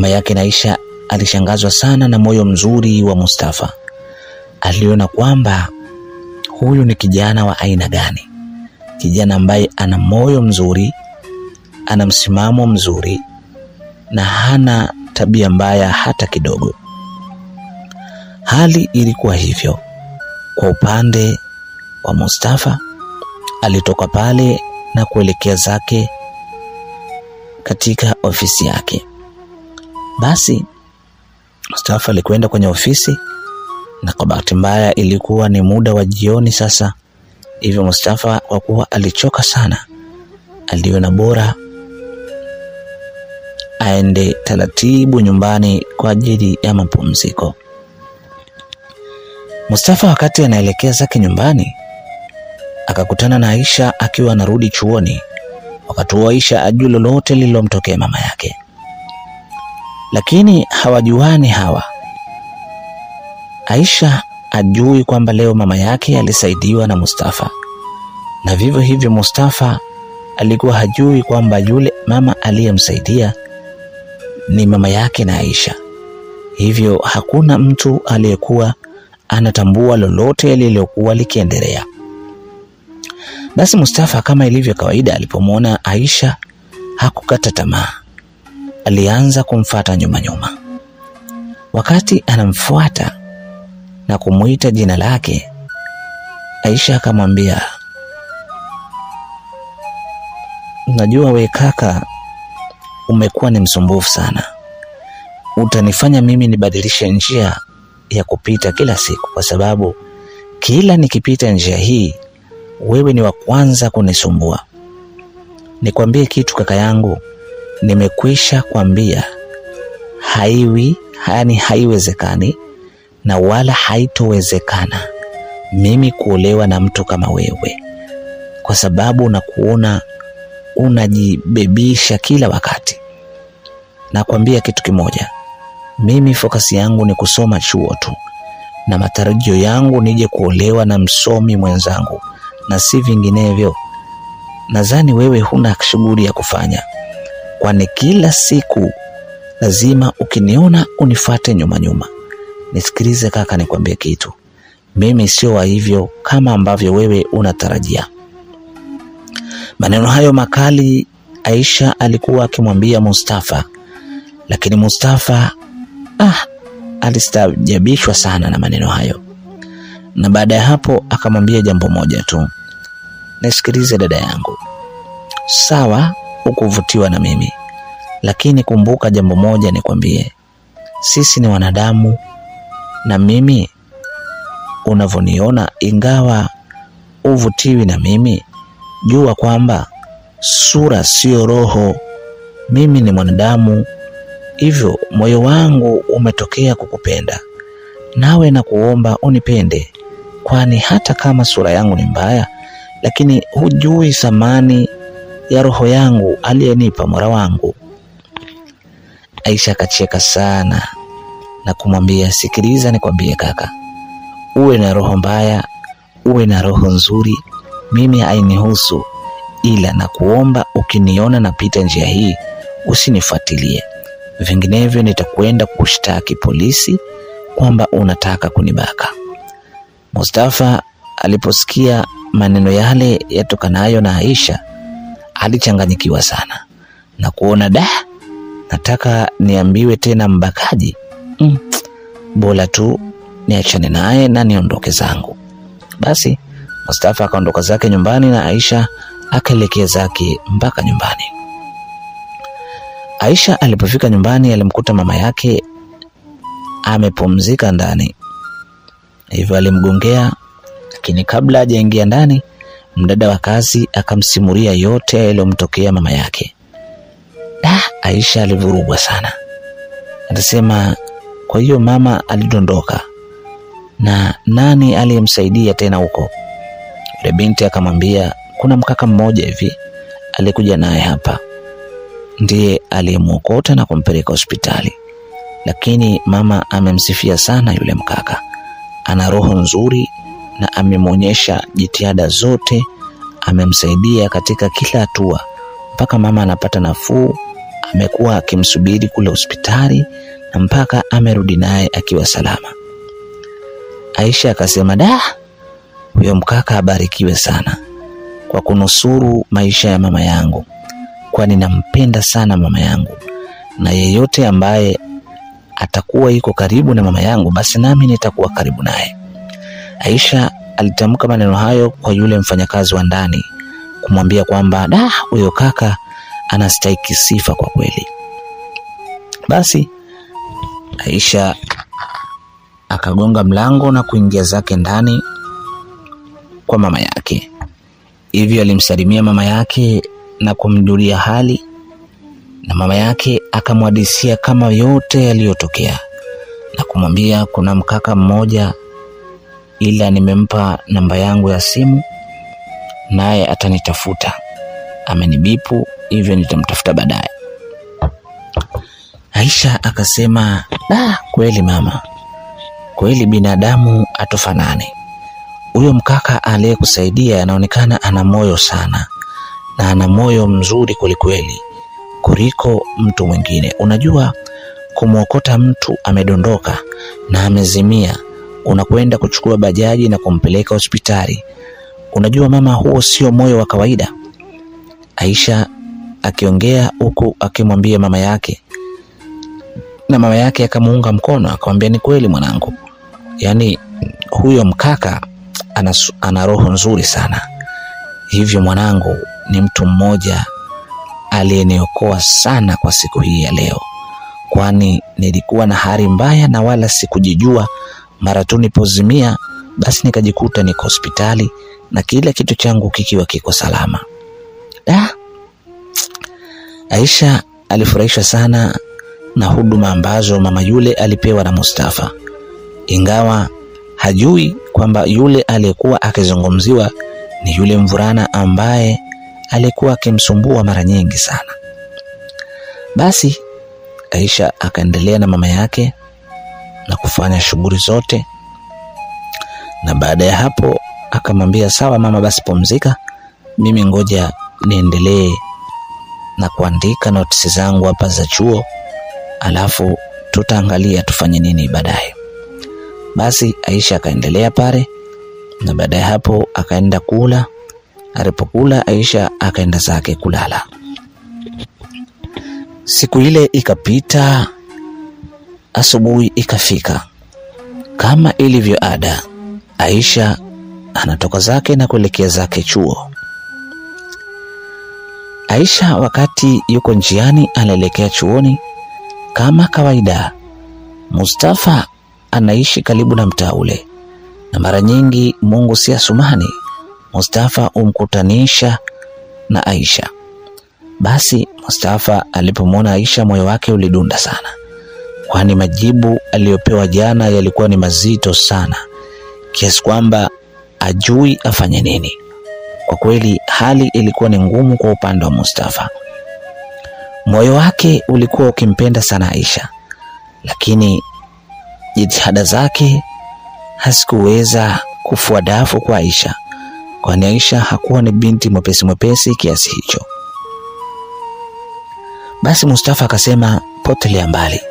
yake na Aisha alishangazwa sana na moyo mzuri wa Mustafa. Aliona kwamba huyu ni kijana wa aina gani, kijana ambaye ana moyo mzuri, ana msimamo mzuri na hana tabia mbaya hata kidogo. Hali ilikuwa hivyo kwa upande wa Mustafa. Alitoka pale na kuelekea zake katika ofisi yake. Basi Mustafa alikwenda kwenye ofisi, na kwa bahati mbaya ilikuwa ni muda wa jioni sasa. Hivyo Mustafa kwa kuwa alichoka sana, aliona bora aende taratibu nyumbani kwa ajili ya mapumziko. Mustafa wakati anaelekea zake nyumbani akakutana na Aisha akiwa anarudi chuoni. Wakati huo Aisha ajui lolote lililomtokea mama yake, lakini hawajuani hawa. Aisha ajui kwamba leo mama yake alisaidiwa na Mustafa, na vivyo hivyo Mustafa alikuwa hajui kwamba yule mama aliyemsaidia ni mama yake na Aisha. Hivyo hakuna mtu aliyekuwa anatambua lolote lililokuwa likiendelea. Basi Mustafa kama ilivyo kawaida, alipomwona Aisha hakukata tamaa. Alianza kumfuata nyuma. Wakati anamfuata, na kumuita jina lake. Aisha akamwambia, najua we kaka umekuwa ni msumbufu sana. Utanifanya mimi nibadilishe njia ya kupita kila siku, kwa sababu kila nikipita njia hii wewe ni wa kwanza kunisumbua. Nikwambie kitu kaka yangu, nimekwisha kwambia haiwezekani na wala haitowezekana mimi kuolewa na mtu kama wewe, kwa sababu nakuona unajibebisha kila wakati. Nakwambia kitu kimoja, mimi focus yangu ni kusoma chuo tu, na matarajio yangu nije kuolewa na msomi mwenzangu na si vinginevyo. Nadhani wewe huna shughuli ya kufanya, kwani kila siku lazima ukiniona unifuate nyuma. Nisikilize kaka, nikwambie kitu, mimi sio wa hivyo kama ambavyo wewe unatarajia. Maneno hayo makali Aisha alikuwa akimwambia Mustafa, lakini Mustafa alistajabishwa sana na maneno hayo. Na baada ya hapo akamwambia jambo moja tu, nisikilize dada yangu, sawa ukuvutiwa na mimi, lakini kumbuka jambo moja nikwambie, sisi ni wanadamu, na mimi unavoniona, ingawa uvutiwi na mimi, jua kwamba sura sio roho. Mimi ni mwanadamu, hivyo moyo wangu umetokea kukupenda, nawe na kuomba unipende, kwani hata kama sura yangu ni mbaya, lakini hujui thamani ya roho yangu aliyenipa Mola wangu. Aisha akacheka sana na kumwambia, sikiliza nikwambie kaka, uwe na roho mbaya, uwe na roho nzuri, mimi hainihusu, ila na kuomba ukiniona napita njia hii usinifuatilie, vinginevyo nitakwenda kushtaki polisi kwamba unataka kunibaka. Mustafa aliposikia maneno yale yatokanayo na Aisha alichanganyikiwa sana na kuona nataka niambiwe tena mbakaji, bora tu niachane naye na niondoke zangu. Basi Mustafa akaondoka zake nyumbani na Aisha akaelekea zake mpaka nyumbani. Aisha alipofika nyumbani alimkuta mama yake amepumzika ndani, hivyo alimgongea, lakini kabla hajaingia ndani mdada wa kazi akamsimulia yote yaliyomtokea mama yake. Aisha alivurugwa sana. Anasema, kwa hiyo mama alidondoka, na nani aliyemsaidia tena huko? Yule binti akamwambia, kuna mkaka mmoja hivi alikuja naye hapa, ndiye aliyemuokota na kumpeleka hospitali, lakini mama amemsifia sana yule mkaka, ana roho nzuri na amemwonyesha jitihada zote, amemsaidia katika kila hatua mpaka mama anapata nafuu. Amekuwa akimsubiri kule hospitali na mpaka amerudi naye akiwa salama. Aisha akasema, huyo mkaka abarikiwe sana kwa kunusuru maisha ya mama yangu, kwani nampenda sana mama yangu, na yeyote ambaye atakuwa yuko karibu na mama yangu basi nami nitakuwa karibu naye. Aisha alitamka maneno hayo kwa yule mfanyakazi wa ndani kumwambia kwamba huyo kaka anastahili sifa kwa kweli. Basi Aisha akagonga mlango na kuingia zake ndani kwa mama yake. Hivyo alimsalimia mama yake na kumjulia hali, na mama yake akamhadithia kama yote yaliyotokea na kumwambia, kuna mkaka mmoja, ila nimempa namba yangu ya simu, naye atanitafuta, amenibipu, hivyo nitamtafuta baadaye. Aisha akasema, kweli mama, kweli binadamu atofanane. Huyo mkaka aliyekusaidia anaonekana ana moyo sana, na ana moyo mzuri kweli kuliko mtu mwingine. Unajua, kumuokota mtu amedondoka na amezimia, unakwenda kuchukua bajaji na kumpeleka hospitali, unajua mama, huo sio moyo wa kawaida. Aisha akiongea huku akimwambia mama yake, na mama yake akamuunga mkono akamwambia, ni kweli mwanangu, yani huyo mkaka ana roho nzuri sana. Hivyo mwanangu ni mtu mmoja aliyeniokoa sana kwa siku hii ya leo, kwani nilikuwa na hali mbaya na wala sikujijua. Mara tu nipozimia, basi nikajikuta niko hospitali na kila kitu changu kikiwa kiko salama. Aisha alifurahishwa sana na huduma ambazo mama yule alipewa na Mustafa, ingawa hajui kwamba yule aliyekuwa akizungumziwa ni yule mvulana ambaye alikuwa akimsumbua mara nyingi sana. Basi Aisha akaendelea na mama yake na kufanya shughuli zote, na baada ya hapo akamwambia, sawa mama, basi pumzika, mimi ngoja niendelee na kuandika notisi zangu hapa za chuo, alafu tutaangalia tufanye nini baadaye. Basi Aisha akaendelea pale, na baada ya hapo akaenda kula. Alipokula Aisha akaenda zake kulala. Siku ile ikapita, asubuhi ikafika. Kama ilivyo ada, Aisha anatoka zake na kuelekea zake chuo. Aisha wakati yuko njiani anaelekea chuoni, kama kawaida Mustafa anaishi karibu na mtaa ule, na mara nyingi Mungu si asumani, Mustafa umkutanisha na Aisha. Basi Mustafa alipomwona Aisha moyo wake ulidunda sana, kwani majibu aliyopewa jana yalikuwa ni mazito sana kiasi kwamba ajui afanye nini. Kwa kweli hali ilikuwa ni ngumu kwa upande wa Mustafa. Moyo wake ulikuwa ukimpenda sana Aisha, lakini jitihada zake hazikuweza kufua dafu kwa Aisha, kwani Aisha hakuwa ni binti mwepesi kiasi hicho. Basi Mustafa akasema, potelea mbali,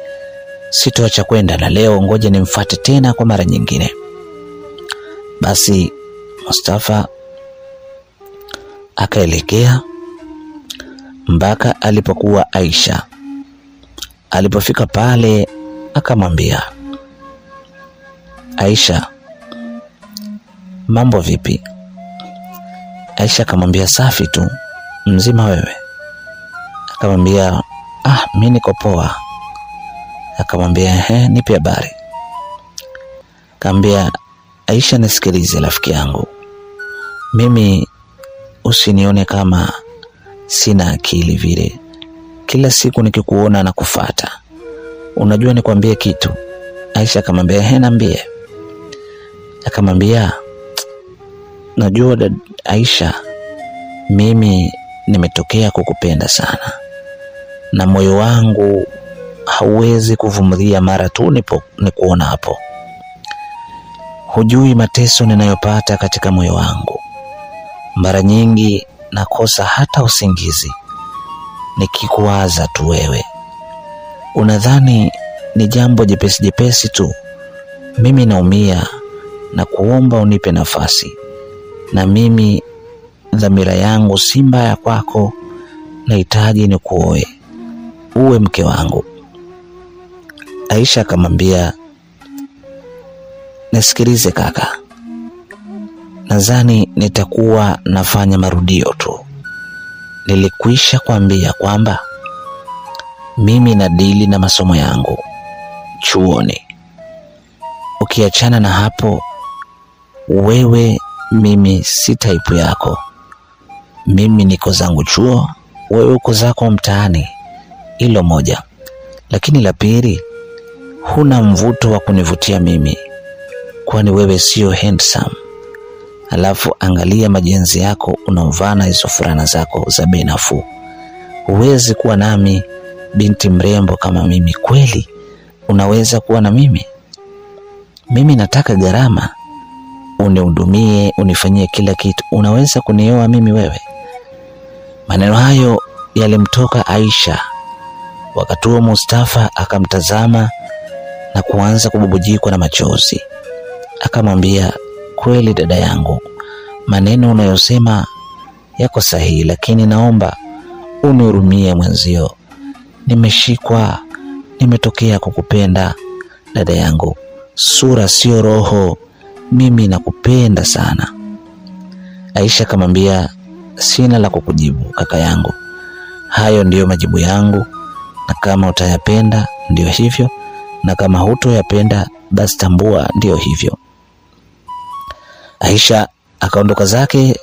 sitoacha kwenda, na leo ngoja nimfuate tena kwa mara nyingine. Basi Mustafa akaelekea mpaka alipokuwa Aisha. Alipofika pale akamwambia, Aisha, mambo vipi? Aisha akamwambia, safi tu, mzima wewe? Akamwambia, mimi niko poa. Akamwambia, nipe habari. Akamwambia, Aisha, nisikilize rafiki yangu, mimi usinione kama sina akili vile. Kila siku nikikuona na kufuata. Unajua nikwambie kitu? Aisha akamwambia, niambie. Akamwambia, najua Aisha, mimi nimetokea kukupenda sana, na moyo wangu hauwezi kuvumilia mara tu nikuona hapo. Hujui mateso ninayopata katika moyo wangu. Mara nyingi nakosa hata usingizi nikikuwaza tu wewe. Unadhani ni jambo jepesi tu? Mimi naumia na kuomba unipe nafasi, na mimi dhamira yangu si mbaya kwako, nahitaji nikuoe uwe mke wangu. Aisha akamwambia, nisikilize kaka, nadhani nitakuwa nafanya marudio tu. Nilikwisha kuambia kwamba mimi nadili na masomo yangu chuoni. Ukiachana na hapo, wewe mimi si type yako. Mimi niko zangu chuo, wewe uko zako mtaani. Hilo moja. Lakini la pili, huna mvuto wa kunivutia mimi, kwani wewe sio handsome. Alafu angalia majenzi yako unaovana hizo fulana zako za bei nafuu. Huwezi kuwa nami binti mrembo kama mimi kweli? Unaweza kuwa na mimi? Mimi nataka gharama, unihudumie, unifanyie kila kitu. Unaweza kunioa mimi wewe? Maneno hayo yalimtoka Aisha. Wakati huo Mustafa akamtazama na kuanza kububujikwa na machozi. Akamwambia, kweli dada yangu, maneno unayosema yako sahihi, lakini naomba unihurumie mwenzio. Nimeshikwa, nimetokea kukupenda dada yangu. Sura sio roho, mimi nakupenda sana. Aisha akamwambia, sina la kukujibu kaka yangu, hayo ndiyo majibu yangu, na kama utayapenda ndiyo hivyo, na kama hutoyapenda basi tambua ndiyo hivyo. Aisha akaondoka zake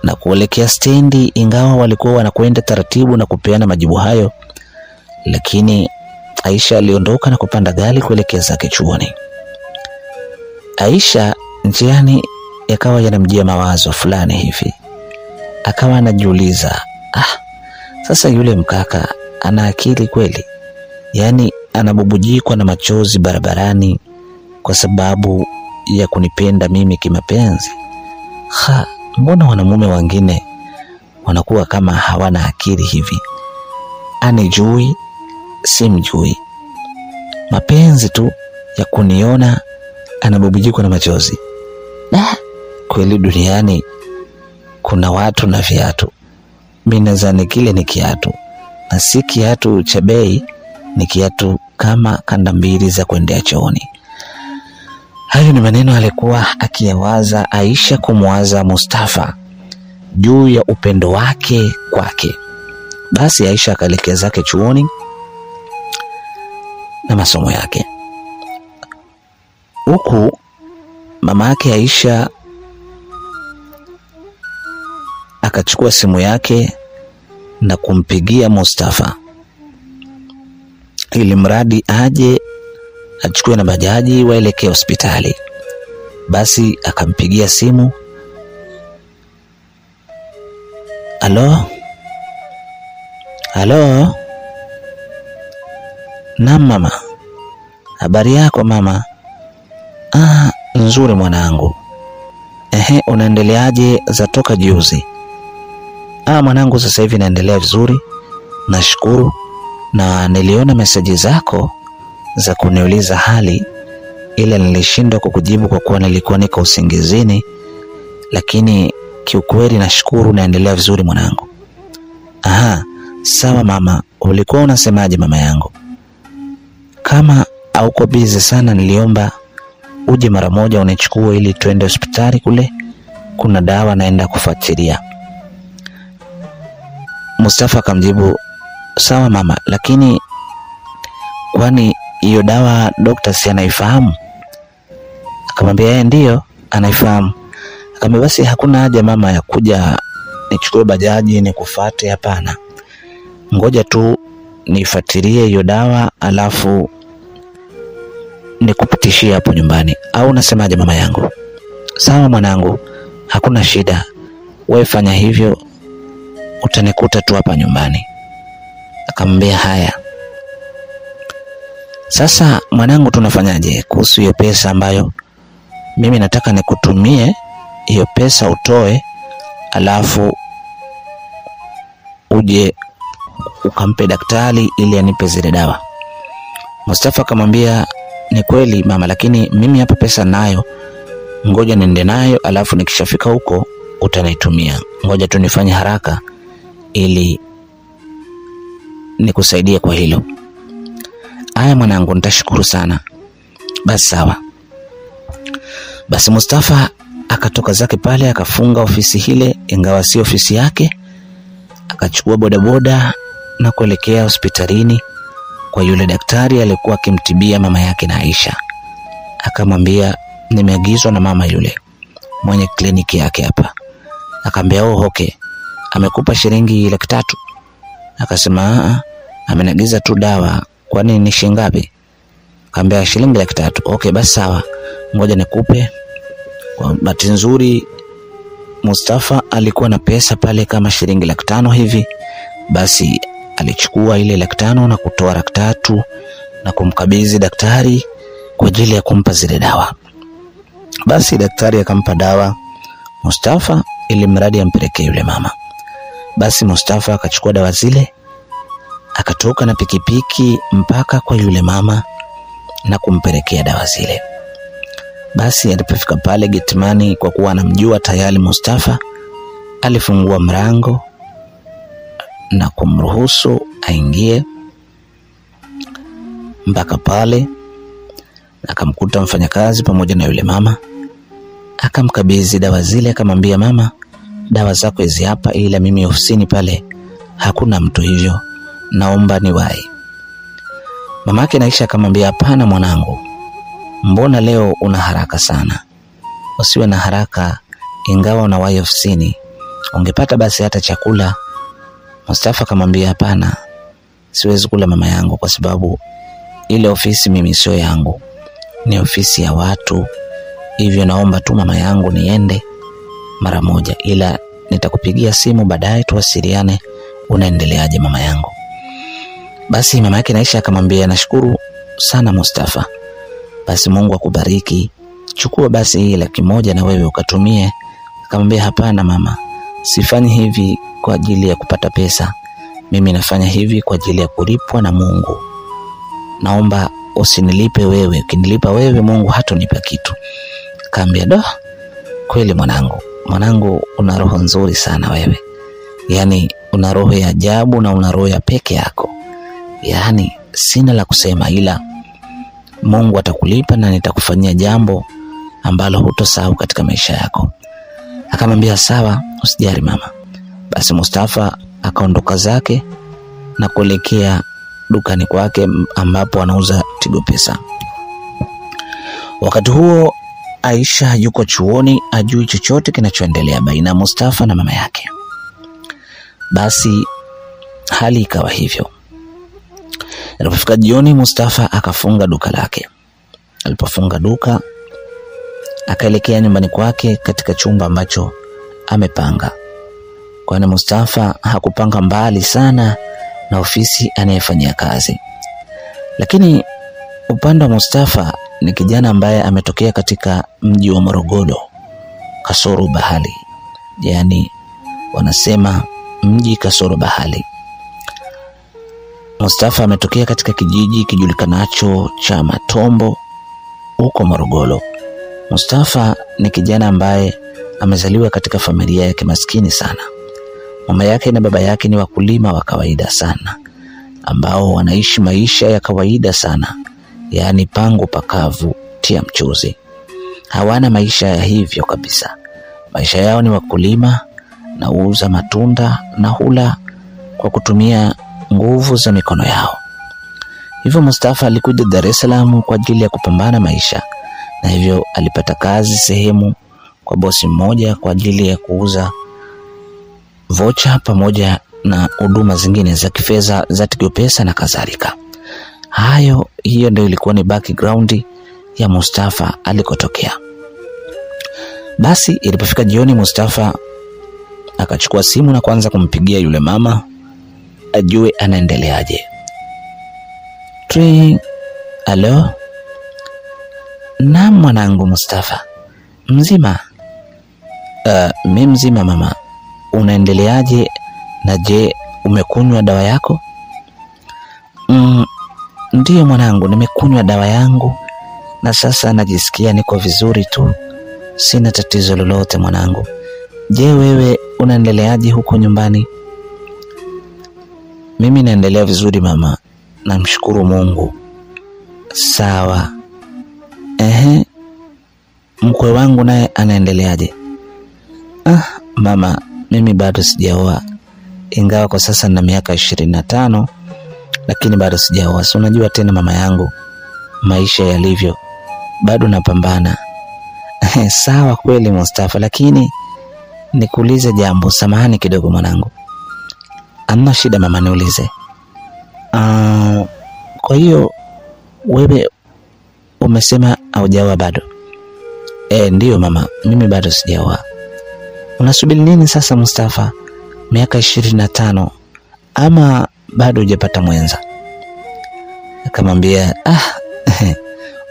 na kuelekea stendi. Ingawa walikuwa wanakwenda taratibu na kupeana majibu hayo, lakini Aisha aliondoka na kupanda gari kuelekea zake chuoni. Aisha njiani yakawa yanamjia mawazo fulani hivi. Akawa anajiuliza, sasa yule mkaka ana akili kweli? Yaani anabubujikwa na machozi barabarani kwa sababu ya kunipenda mimi kimapenzi. Mbona wanamume wengine wanakuwa kama hawana akili hivi? Anijui, simjui, mapenzi tu ya kuniona anabubujikwa na machozi. Kweli duniani kuna watu na viatu. Mimi nadhani kile ni kiatu, na si kiatu cha bei, ni kiatu kama kanda mbili za kuendea chooni. Hayo ni maneno alikuwa akiyawaza Aisha kumwaza Mustafa juu ya upendo wake kwake. Basi Aisha akaelekea zake chuoni na masomo yake. Huku mama yake Aisha akachukua simu yake na kumpigia Mustafa ili mradi aje achukue na bajaji waelekee hospitali. Basi akampigia simu. Halo? Naam mama. Habari yako mama? Nzuri mwanangu. Unaendeleaje za toka juzi? Mwanangu sasa hivi naendelea vizuri, nashukuru, na niliona meseji zako za kuniuliza hali, ila nilishindwa kukujibu kwa kuwa nilikuwa niko usingizini, lakini kiukweli nashukuru naendelea vizuri mwanangu. Sawa mama, ulikuwa unasemaje mama yangu? Kama hauko busy sana, niliomba uje mara moja unichukue ili tuende hospitali kule, kuna dawa naenda kufuatilia. Mustafa akamjibu, sawa mama, lakini kwani hiyo dawa daktari si anaifahamu? Akamwambia ndiyo anaifahamu. Akamwambia basi hakuna haja mama ya kuja nichukue bajaji nikufuate, hapana. Ngoja tu nifuatilie hiyo dawa alafu nikupitishie hapo nyumbani. Au unasemaje mama yangu? Sawa mwanangu, hakuna shida. Wewe fanya hivyo, utanikuta tu hapa nyumbani. Akamwambia haya. Sasa mwanangu, tunafanyaje kuhusu hiyo pesa ambayo mimi nataka nikutumie? Hiyo pesa utoe alafu uje ukampe daktari ili anipe zile dawa. Mustafa akamwambia ni kweli mama, lakini mimi hapa pesa nayo, ngoja niende nayo alafu nikishafika huko utanitumia. Ngoja tu nifanye haraka ili nikusaidie kwa hilo. Haya mwanangu, nitashukuru sana. Basi sawa. Basi Mustafa akatoka zake pale, akafunga ofisi ile, ingawa si ofisi yake. Akachukua bodaboda na kuelekea hospitalini kwa yule daktari aliyekuwa akimtibia mama yake na Aisha. Akamwambia nimeagizwa na mama yule mwenye kliniki yake hapa. Akamwambia okay, amekupa shilingi 300,000? Akasema ameniagiza tu dawa, kwani ni shilingi ngapi? Akamwambia shilingi 300,000. Okay basi sawa, ngoja nikupe. Kwa bahati nzuri Mustafa alikuwa na pesa pale kama shilingi 500,000 hivi. Basi alichukua ile 500,000 na kutoa 300,000 na kumkabidhi daktari kwa ajili ya kumpa zile dawa. Basi daktari akampa dawa Mustafa ili mradi ampelekee yule mama. Basi Mustafa akachukua dawa zile, akatoka na pikipiki mpaka kwa yule mama na kumpelekea dawa zile. Basi alipofika pale Getmani, kwa kuwa anamjua tayari Mustafa, alifungua mlango na kumruhusu aingie mpaka pale. Akamkuta mfanyakazi pamoja na yule mama, akamkabidhi dawa zile, akamwambia, mama, dawa zako hizi hapa, ila mimi ofisini pale hakuna mtu, hivyo naomba niwahi. Mamake Aisha akamwambia, hapana mwanangu, mbona leo una haraka sana? Usiwe na haraka, ingawa unawahi ofisini, ungepata basi hata chakula. Mustafa akamwambia, hapana, siwezi kula mama yangu, kwa sababu ile ofisi mimi sio yangu, ni ofisi ya watu, hivyo naomba tu mama yangu niende mara moja, ila nitakupigia simu baadaye tuwasiliane unaendeleaje mama yangu. Basi mama yake Aisha akamwambia, nashukuru sana Mustafa, basi Mungu akubariki, chukua basi hii 100,000 na wewe ukatumie. Akamwambia, hapana mama, sifanyi hivi kwa ajili ya kupata pesa, mimi nafanya hivi kwa ajili ya kulipwa na Mungu. Naomba usinilipe wewe, ukinilipa wewe Mungu hatonipa kitu. Akamwambia, kweli mwanangu una roho nzuri sana wewe, yani una roho ya ajabu na una roho ya peke yako, yani sina la kusema, ila Mungu atakulipa na nitakufanyia jambo ambalo hutosahau katika maisha yako. Akamwambia, sawa, usijali mama. Basi Mustafa akaondoka zake na kuelekea dukani kwake ambapo anauza Tigo Pesa. Wakati huo Aisha yuko chuoni, ajui chochote kinachoendelea baina Mustafa na mama yake. Basi hali ikawa hivyo. Alipofika jioni, Mustafa akafunga duka lake. Alipofunga duka, akaelekea nyumbani kwake katika chumba ambacho amepanga, kwani Mustafa hakupanga mbali sana na ofisi anayefanyia kazi. Lakini upande wa Mustafa ni kijana ambaye ametokea katika mji wa Morogoro kasoro bahari, yani wanasema mji kasoro bahari. Mustafa ametokea katika kijiji kijulikanacho cha Matombo huko Morogoro. Mustafa ni kijana ambaye amezaliwa katika familia ya kimaskini sana. Mama yake na baba yake ni wakulima wa kawaida sana, ambao wanaishi maisha ya kawaida sana, yani pangu pakavu tia mchuzi. Hawana maisha ya hivyo kabisa. Maisha yao ni wakulima na uuza matunda na hula kwa kutumia nguvu za mikono yao. Hivyo Mustafa alikuja Dar es Salaam kwa ajili ya kupambana maisha, na hivyo alipata kazi sehemu kwa bosi mmoja kwa ajili ya kuuza vocha pamoja na huduma zingine za kifedha za Tigo Pesa na kadhalika. Hiyo ndio ilikuwa ni background ya Mustafa alikotokea. Basi ilipofika jioni, Mustafa akachukua simu na kuanza kumpigia yule mama ajue anaendeleaje. Halo? Na mwanangu Mustafa, mzima? Mimi mzima mama, unaendeleaje? Na je, umekunywa dawa yako? Ndiyo mwanangu, nimekunywa dawa yangu na sasa najisikia niko vizuri tu, sina tatizo lolote mwanangu. Je, wewe unaendeleaje huko nyumbani? Mimi naendelea vizuri mama, namshukuru Mungu. Sawa. Mkwe wangu naye anaendeleaje? Mama, mimi bado sijaoa, ingawa kwa sasa nina miaka 25, lakini bado sijaoa. Si unajua tena mama yangu maisha yalivyo, bado napambana. Sawa kweli Mustafa, lakini nikuulize jambo, samahani kidogo mwanangu. Hamna shida mama, niulize. Kwa hiyo wewe umesema haujaoa bado? Ndiyo mama, mimi bado sijaoa. Unasubiri nini sasa Mustafa? Miaka 25 ama bado hujapata mwenza? Akamwambia,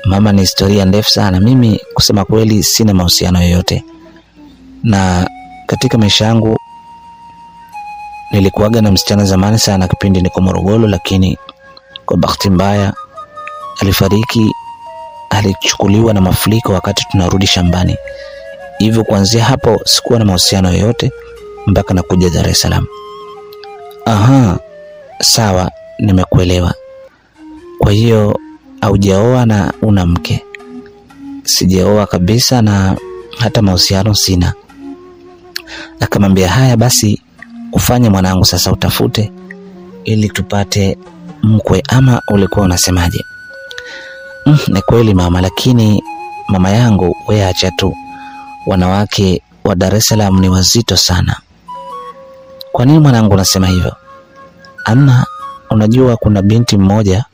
mama, ni historia ndefu sana. Mimi kusema kweli sina mahusiano yoyote, na katika maisha yangu nilikuwaga na msichana zamani sana kipindi niko Morogoro, lakini kwa bahati mbaya alifariki, alichukuliwa na mafuriko wakati tunarudi shambani. Hivyo kuanzia hapo sikuwa na mahusiano yoyote mpaka nakuja Dar es Salaam. Sawa, nimekuelewa. Kwa hiyo haujaoa na una mke? Sijaoa kabisa na hata mahusiano sina. Akamwambia haya basi ufanye mwanangu, sasa utafute ili tupate mkwe, ama ulikuwa unasemaje? Ni kweli mama, lakini mama yangu wewe acha tu, wanawake wa Dar es Salaam ni wazito sana. Kwa nini mwanangu unasema hivyo? Ama unajua kuna binti mmoja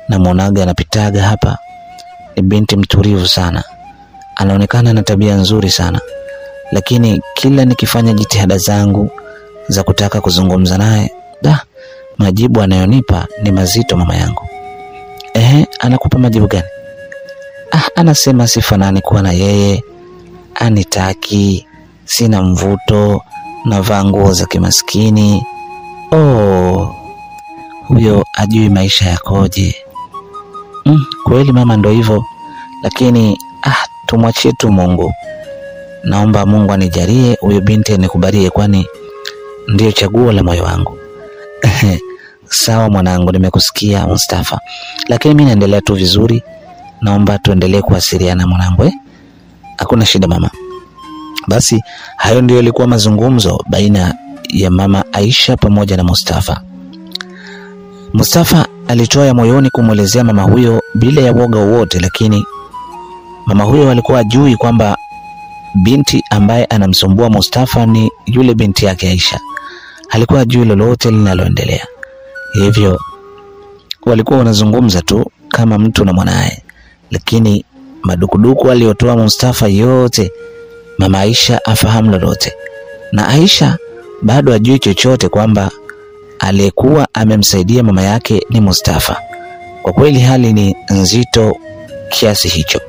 na muonaga anapitaga hapa, ni binti mtulivu sana, anaonekana na tabia nzuri sana, lakini kila nikifanya jitihada zangu za kutaka kuzungumza naye, majibu anayonipa ni mazito mama yangu. Anakupa majibu gani? Anasema sifanani kuwa na yeye, anitaki, sina mvuto, navaa nguo za kimaskini. Huyo ajui maisha yakoje. Kweli mama, ndo hivyo, lakini tumwachie tu Mungu. Naomba Mungu anijalie huyo binti anikubalie, kwani ndio chaguo la moyo wangu. Sawa mwanangu, nimekusikia Mustafa, lakini mimi naendelea tu vizuri, naomba tuendelee kuwasiliana mwanangu. Hakuna shida mama. Basi hayo ndio yalikuwa mazungumzo baina ya mama Aisha pamoja na Mustafa. Mustafa alitoa ya moyoni kumuelezea mama huyo bila ya woga wowote, lakini mama huyo alikuwa ajui kwamba binti ambaye anamsumbua Mustafa ni yule binti yake Aisha. Alikuwa ajui lolote linaloendelea. Hivyo walikuwa wanazungumza tu kama mtu na mwanae, lakini madukuduku aliyotoa Mustafa yote mama Aisha afahamu lolote, na Aisha bado ajui chochote kwamba aliyekuwa amemsaidia mama yake ni Mustafa. Kwa kweli hali ni nzito kiasi hicho.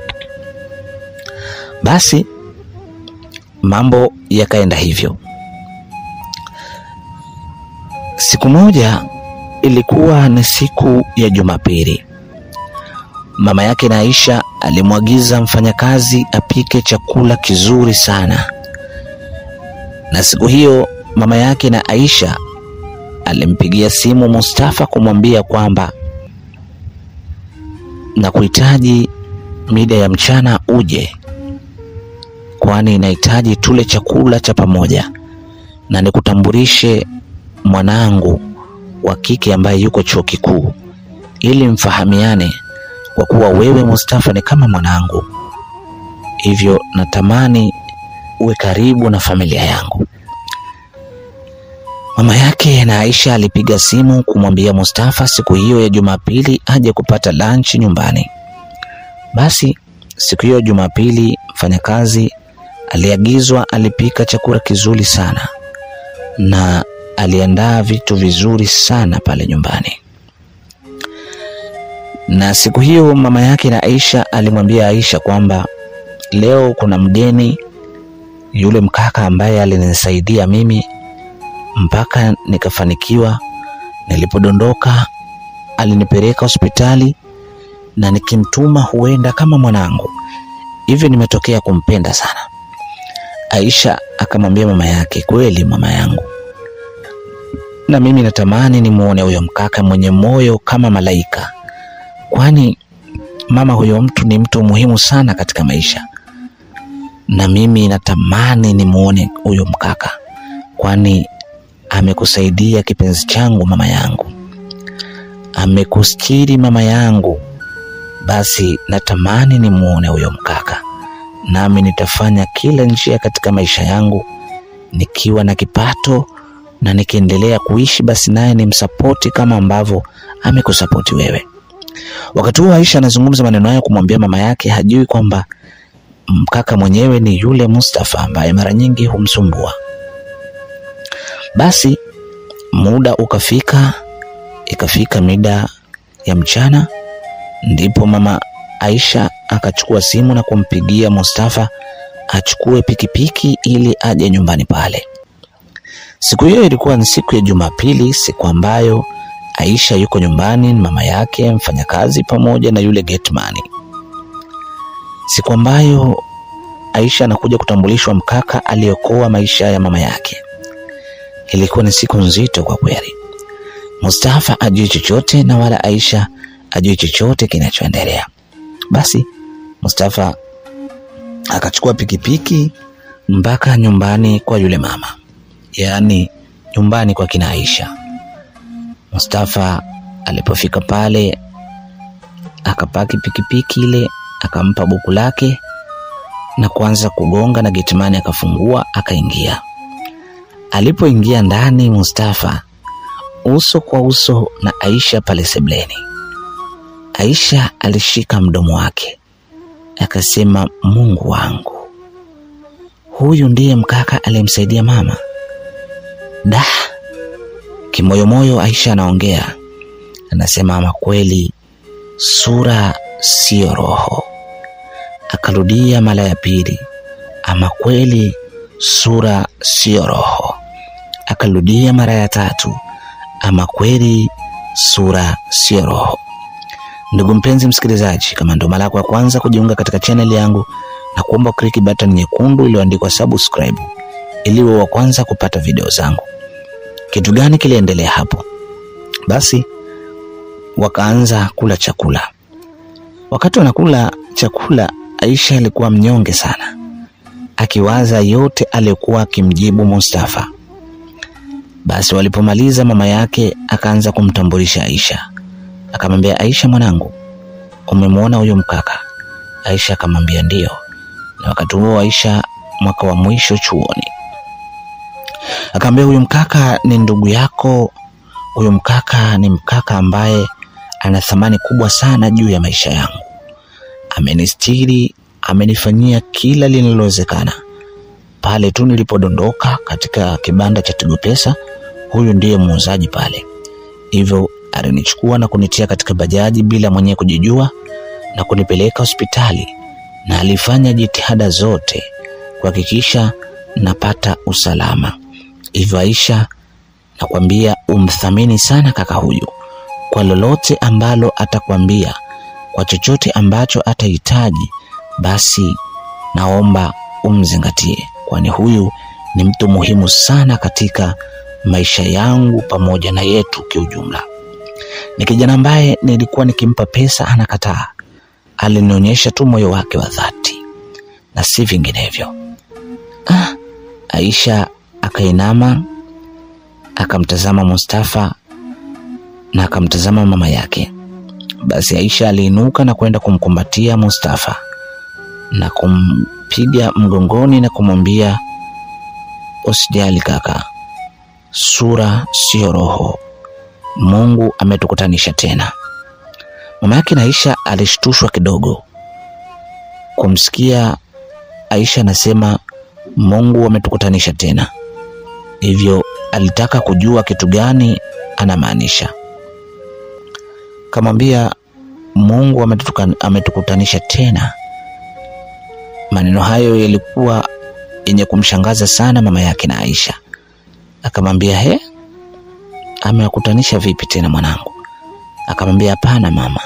Basi mambo yakaenda hivyo. Siku moja, ilikuwa ni siku ya Jumapili, mama yake na Aisha alimwagiza mfanyakazi apike chakula kizuri sana. Na siku hiyo mama yake na Aisha alimpigia simu Mustafa kumwambia kwamba na kuhitaji mida ya mchana uje, kwani inahitaji tule chakula cha pamoja na nikutambulishe mwanangu wa kike ambaye yuko chuo kikuu, ili mfahamiane, kwa kuwa wewe Mustafa ni kama mwanangu, hivyo natamani uwe karibu na familia yangu. Mama yake na Aisha alipiga simu kumwambia Mustafa siku hiyo ya Jumapili aje kupata lunch nyumbani. Basi siku hiyo Jumapili mfanyakazi aliagizwa alipika chakula kizuri sana na aliandaa vitu vizuri sana pale nyumbani. Na siku hiyo mama yake na Aisha alimwambia Aisha kwamba leo kuna mgeni, yule mkaka ambaye alinisaidia mimi mpaka nikafanikiwa. Nilipodondoka alinipeleka hospitali na nikimtuma huenda kama mwanangu, hivyo nimetokea kumpenda sana. Aisha akamwambia mama yake, kweli mama yangu, na mimi natamani nimuone huyo mkaka mwenye moyo kama malaika, kwani mama huyo mtu ni mtu muhimu sana katika maisha, na mimi natamani nimuone huyo mkaka, kwani amekusaidia kipenzi changu mama yangu, amekustiri mama yangu. Basi natamani nimuone huyo mkaka, nami nitafanya kila njia katika maisha yangu nikiwa na kipato na nikiendelea kuishi, basi naye nimsapoti kama ambavyo amekusapoti wewe. Wakati huo Aisha anazungumza maneno haya kumwambia mama yake, hajui kwamba mkaka mwenyewe ni yule Mustafa ambaye mara nyingi humsumbua. Basi muda ikafika mida ya mchana, ndipo mama Aisha akachukua simu na kumpigia Mustafa achukue pikipiki ili aje nyumbani pale. Siku hiyo ilikuwa ni siku ya Jumapili, siku ambayo Aisha yuko nyumbani, mama yake, mfanyakazi pamoja na yule gateman. Siku ambayo Aisha anakuja kutambulishwa mkaka aliyokoa maisha ya mama yake. Ilikuwa ni siku nzito kwa kweli. Mustafa ajui chochote na wala Aisha ajue chochote kinachoendelea. Basi Mustafa akachukua pikipiki mpaka nyumbani kwa yule mama, yaani nyumbani kwa kina Aisha. Mustafa alipofika pale akapaki pikipiki ile, akampa buku lake na kuanza kugonga, na getimani akafungua, akaingia. Alipoingia ndani, Mustafa uso kwa uso na Aisha pale sebleni. Aisha alishika mdomo wake akasema, Mungu wangu, huyu ndiye mkaka aliyemsaidia mama. Kimoyomoyo Aisha anaongea, anasema, ama kweli sura sio roho. Akarudia mara ya pili, ama kweli sura sio roho. Akarudia mara ya tatu, ama kweli sura sio roho. Ndugu mpenzi msikilizaji, kama ndo mara yako ya kwanza kujiunga katika channel yangu, na kuomba click button nyekundu iliyoandikwa subscribe ili uwe wa kwanza kupata video zangu. Kitu gani kiliendelea hapo? Basi wakaanza kula chakula. Wakati wanakula chakula, Aisha alikuwa mnyonge sana, akiwaza yote alikuwa akimjibu Mustafa. Basi walipomaliza, mama yake akaanza kumtambulisha Aisha. Akamwambia, Aisha mwanangu, umemwona huyo mkaka? Aisha akamwambia ndio. Na wakati huo Aisha mwaka wa mwisho chuoni. Akamwambia, huyo mkaka ni ndugu yako. Huyo mkaka ni mkaka ambaye ana thamani kubwa sana juu ya maisha yangu. Amenistiri, amenifanyia kila linalowezekana. Pale tu nilipodondoka katika kibanda cha Tigo Pesa, huyu ndiye muuzaji pale. Hivyo alinichukua na kunitia katika bajaji bila mwenyewe kujijua na kunipeleka hospitali, na alifanya jitihada zote kuhakikisha napata usalama. Hivyo Aisha, nakwambia umthamini sana kaka huyu. Kwa lolote ambalo atakwambia, kwa chochote ambacho atahitaji, basi naomba umzingatie, kwani huyu ni mtu muhimu sana katika maisha yangu pamoja na yetu kiujumla. Ni kijana ambaye nilikuwa nikimpa pesa anakataa. Alinionyesha tu moyo wake wa dhati na si vinginevyo. Aisha akainama, akamtazama Mustafa na akamtazama mama yake. Basi Aisha aliinuka na kwenda kumkumbatia Mustafa na kumpiga mgongoni na kumwambia, usijali kaka, sura sio roho. Mungu ametukutanisha tena. Mama yake na Aisha alishtushwa kidogo kumsikia Aisha anasema Mungu ametukutanisha tena. Hivyo alitaka kujua kitu gani anamaanisha. Kamwambia, Mungu ametukutanisha tena. Maneno hayo yalikuwa yenye kumshangaza sana mama yake na Aisha. Akamwambia, amewakutanisha vipi tena mwanangu? Akamwambia, hapana mama,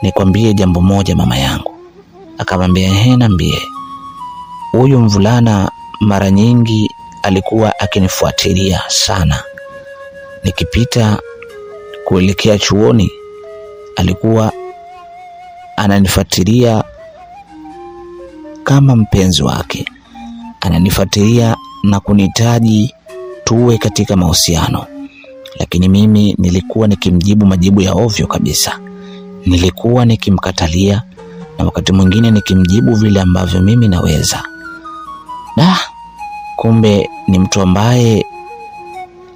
nikwambie jambo moja mama yangu. Akamwambia, niambie. Huyu mvulana mara nyingi alikuwa akinifuatilia sana. Nikipita kuelekea chuoni, alikuwa ananifuatilia kama mpenzi wake. Ananifuatilia na kunihitaji tuwe katika mahusiano. Lakini mimi nilikuwa nikimjibu majibu ya ovyo kabisa. Nilikuwa nikimkatalia na wakati mwingine nikimjibu vile ambavyo mimi naweza. Kumbe ni mtu ambaye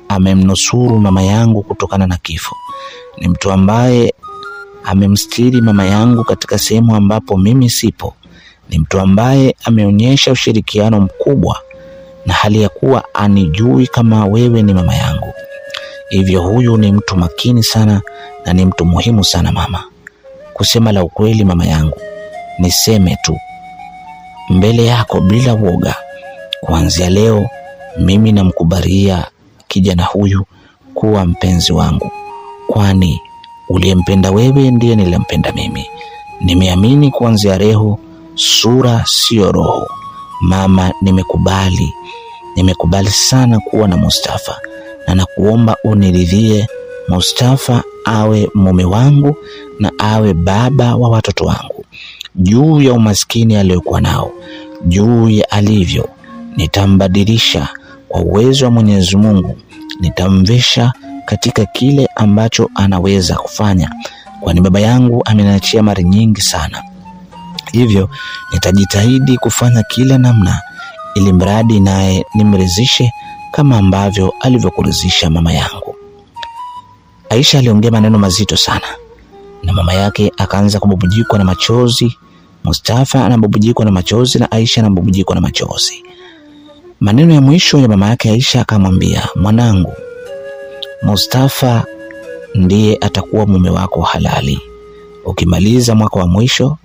amemnusuru mama yangu kutokana na kifo. Ni mtu ambaye amemstiri mama yangu katika sehemu ambapo mimi sipo. Ni mtu ambaye ameonyesha ushirikiano mkubwa na hali ya kuwa anijui kama wewe ni mama yangu. Hivyo huyu ni mtu makini sana na ni mtu muhimu sana mama. Kusema la ukweli mama yangu, niseme tu mbele yako bila woga, kuanzia leo mimi namkubalia kijana huyu kuwa mpenzi wangu, kwani uliyempenda wewe ndiye niliyempenda mimi. Nimeamini kuanzia leo sura sio roho. Mama, nimekubali sana kuwa na Mustafa, na nakuomba uniridhie Mustafa awe mume wangu na awe baba wa watoto wangu. Juu ya umaskini aliyokuwa nao, juu ya alivyo, nitambadilisha kwa uwezo wa Mwenyezi Mungu. Nitamvesha katika kile ambacho anaweza kufanya, kwani baba yangu ameniachia mali nyingi sana. Hivyo nitajitahidi kufanya kila namna ili mradi naye nimridhishe kama ambavyo alivyokuridhisha mama yangu. Aisha aliongea maneno mazito sana, na mama yake akaanza kububujikwa na machozi. Mustafa anabubujikwa na machozi na Aisha anabubujikwa na machozi. Maneno ya mwisho ya mama yake Aisha akamwambia, mwanangu, Mustafa ndiye atakuwa mume wako halali. Ukimaliza mwaka wa mwisho,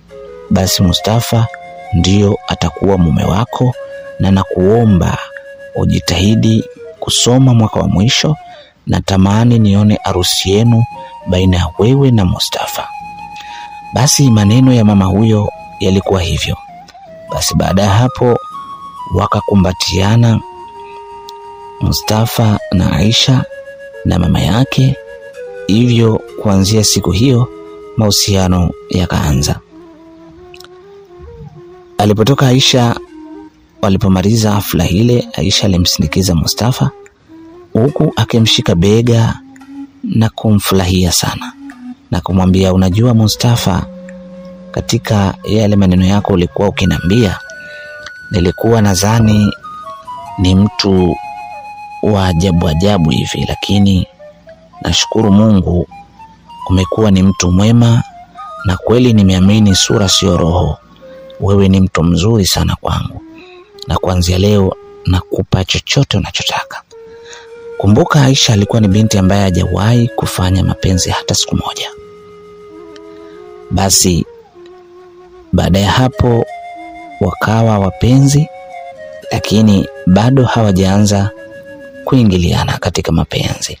basi Mustafa ndio atakuwa mume wako, na nakuomba ujitahidi kusoma mwaka wa mwisho, na tamani nione harusi yenu baina ya wewe na Mustafa. Basi maneno ya mama huyo yalikuwa hivyo. Basi baada ya hapo wakakumbatiana Mustafa na Aisha na mama yake. Hivyo kuanzia siku hiyo mahusiano yakaanza. Alipotoka Aisha, walipomaliza hafla ile, Aisha alimsindikiza Mustafa huku akimshika bega na kumfurahia sana na kumwambia, unajua Mustafa, katika yale maneno yako ulikuwa ukiniambia, nilikuwa nadhani ni mtu wa ajabu hivi, lakini nashukuru Mungu umekuwa ni mtu mwema, na kweli nimeamini sura sio roho. Wewe ni mtu mzuri sana kwangu, na kuanzia leo nakupa chochote unachotaka. Kumbuka Aisha alikuwa ni binti ambaye hajawahi kufanya mapenzi hata siku moja. Basi baada ya hapo wakawa wapenzi, lakini bado hawajaanza kuingiliana katika mapenzi.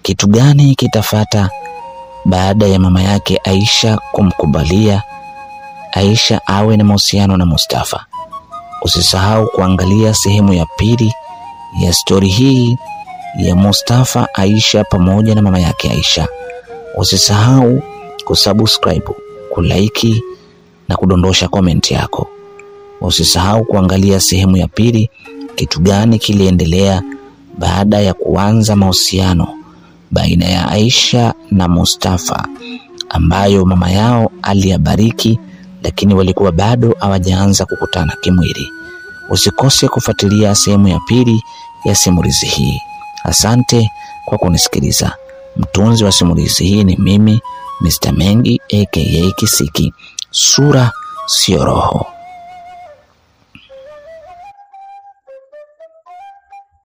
Kitu gani kitafata baada ya mama yake Aisha kumkubalia Aisha awe na mahusiano na Mustafa? Usisahau kuangalia sehemu ya pili ya stori hii ya Mustafa, Aisha pamoja na mama yake Aisha. Usisahau kusubscribe, kulike na kudondosha comment yako. Usisahau kuangalia sehemu ya pili, kitu gani kiliendelea baada ya kuanza mahusiano baina ya Aisha na Mustafa, ambayo mama yao aliyabariki, lakini walikuwa bado hawajaanza kukutana kimwili. Usikose kufuatilia sehemu ya pili ya simulizi hii. Asante kwa kunisikiliza. Mtunzi wa simulizi hii ni mimi, Mr. Mengi aka Kisiki. Sura sio roho.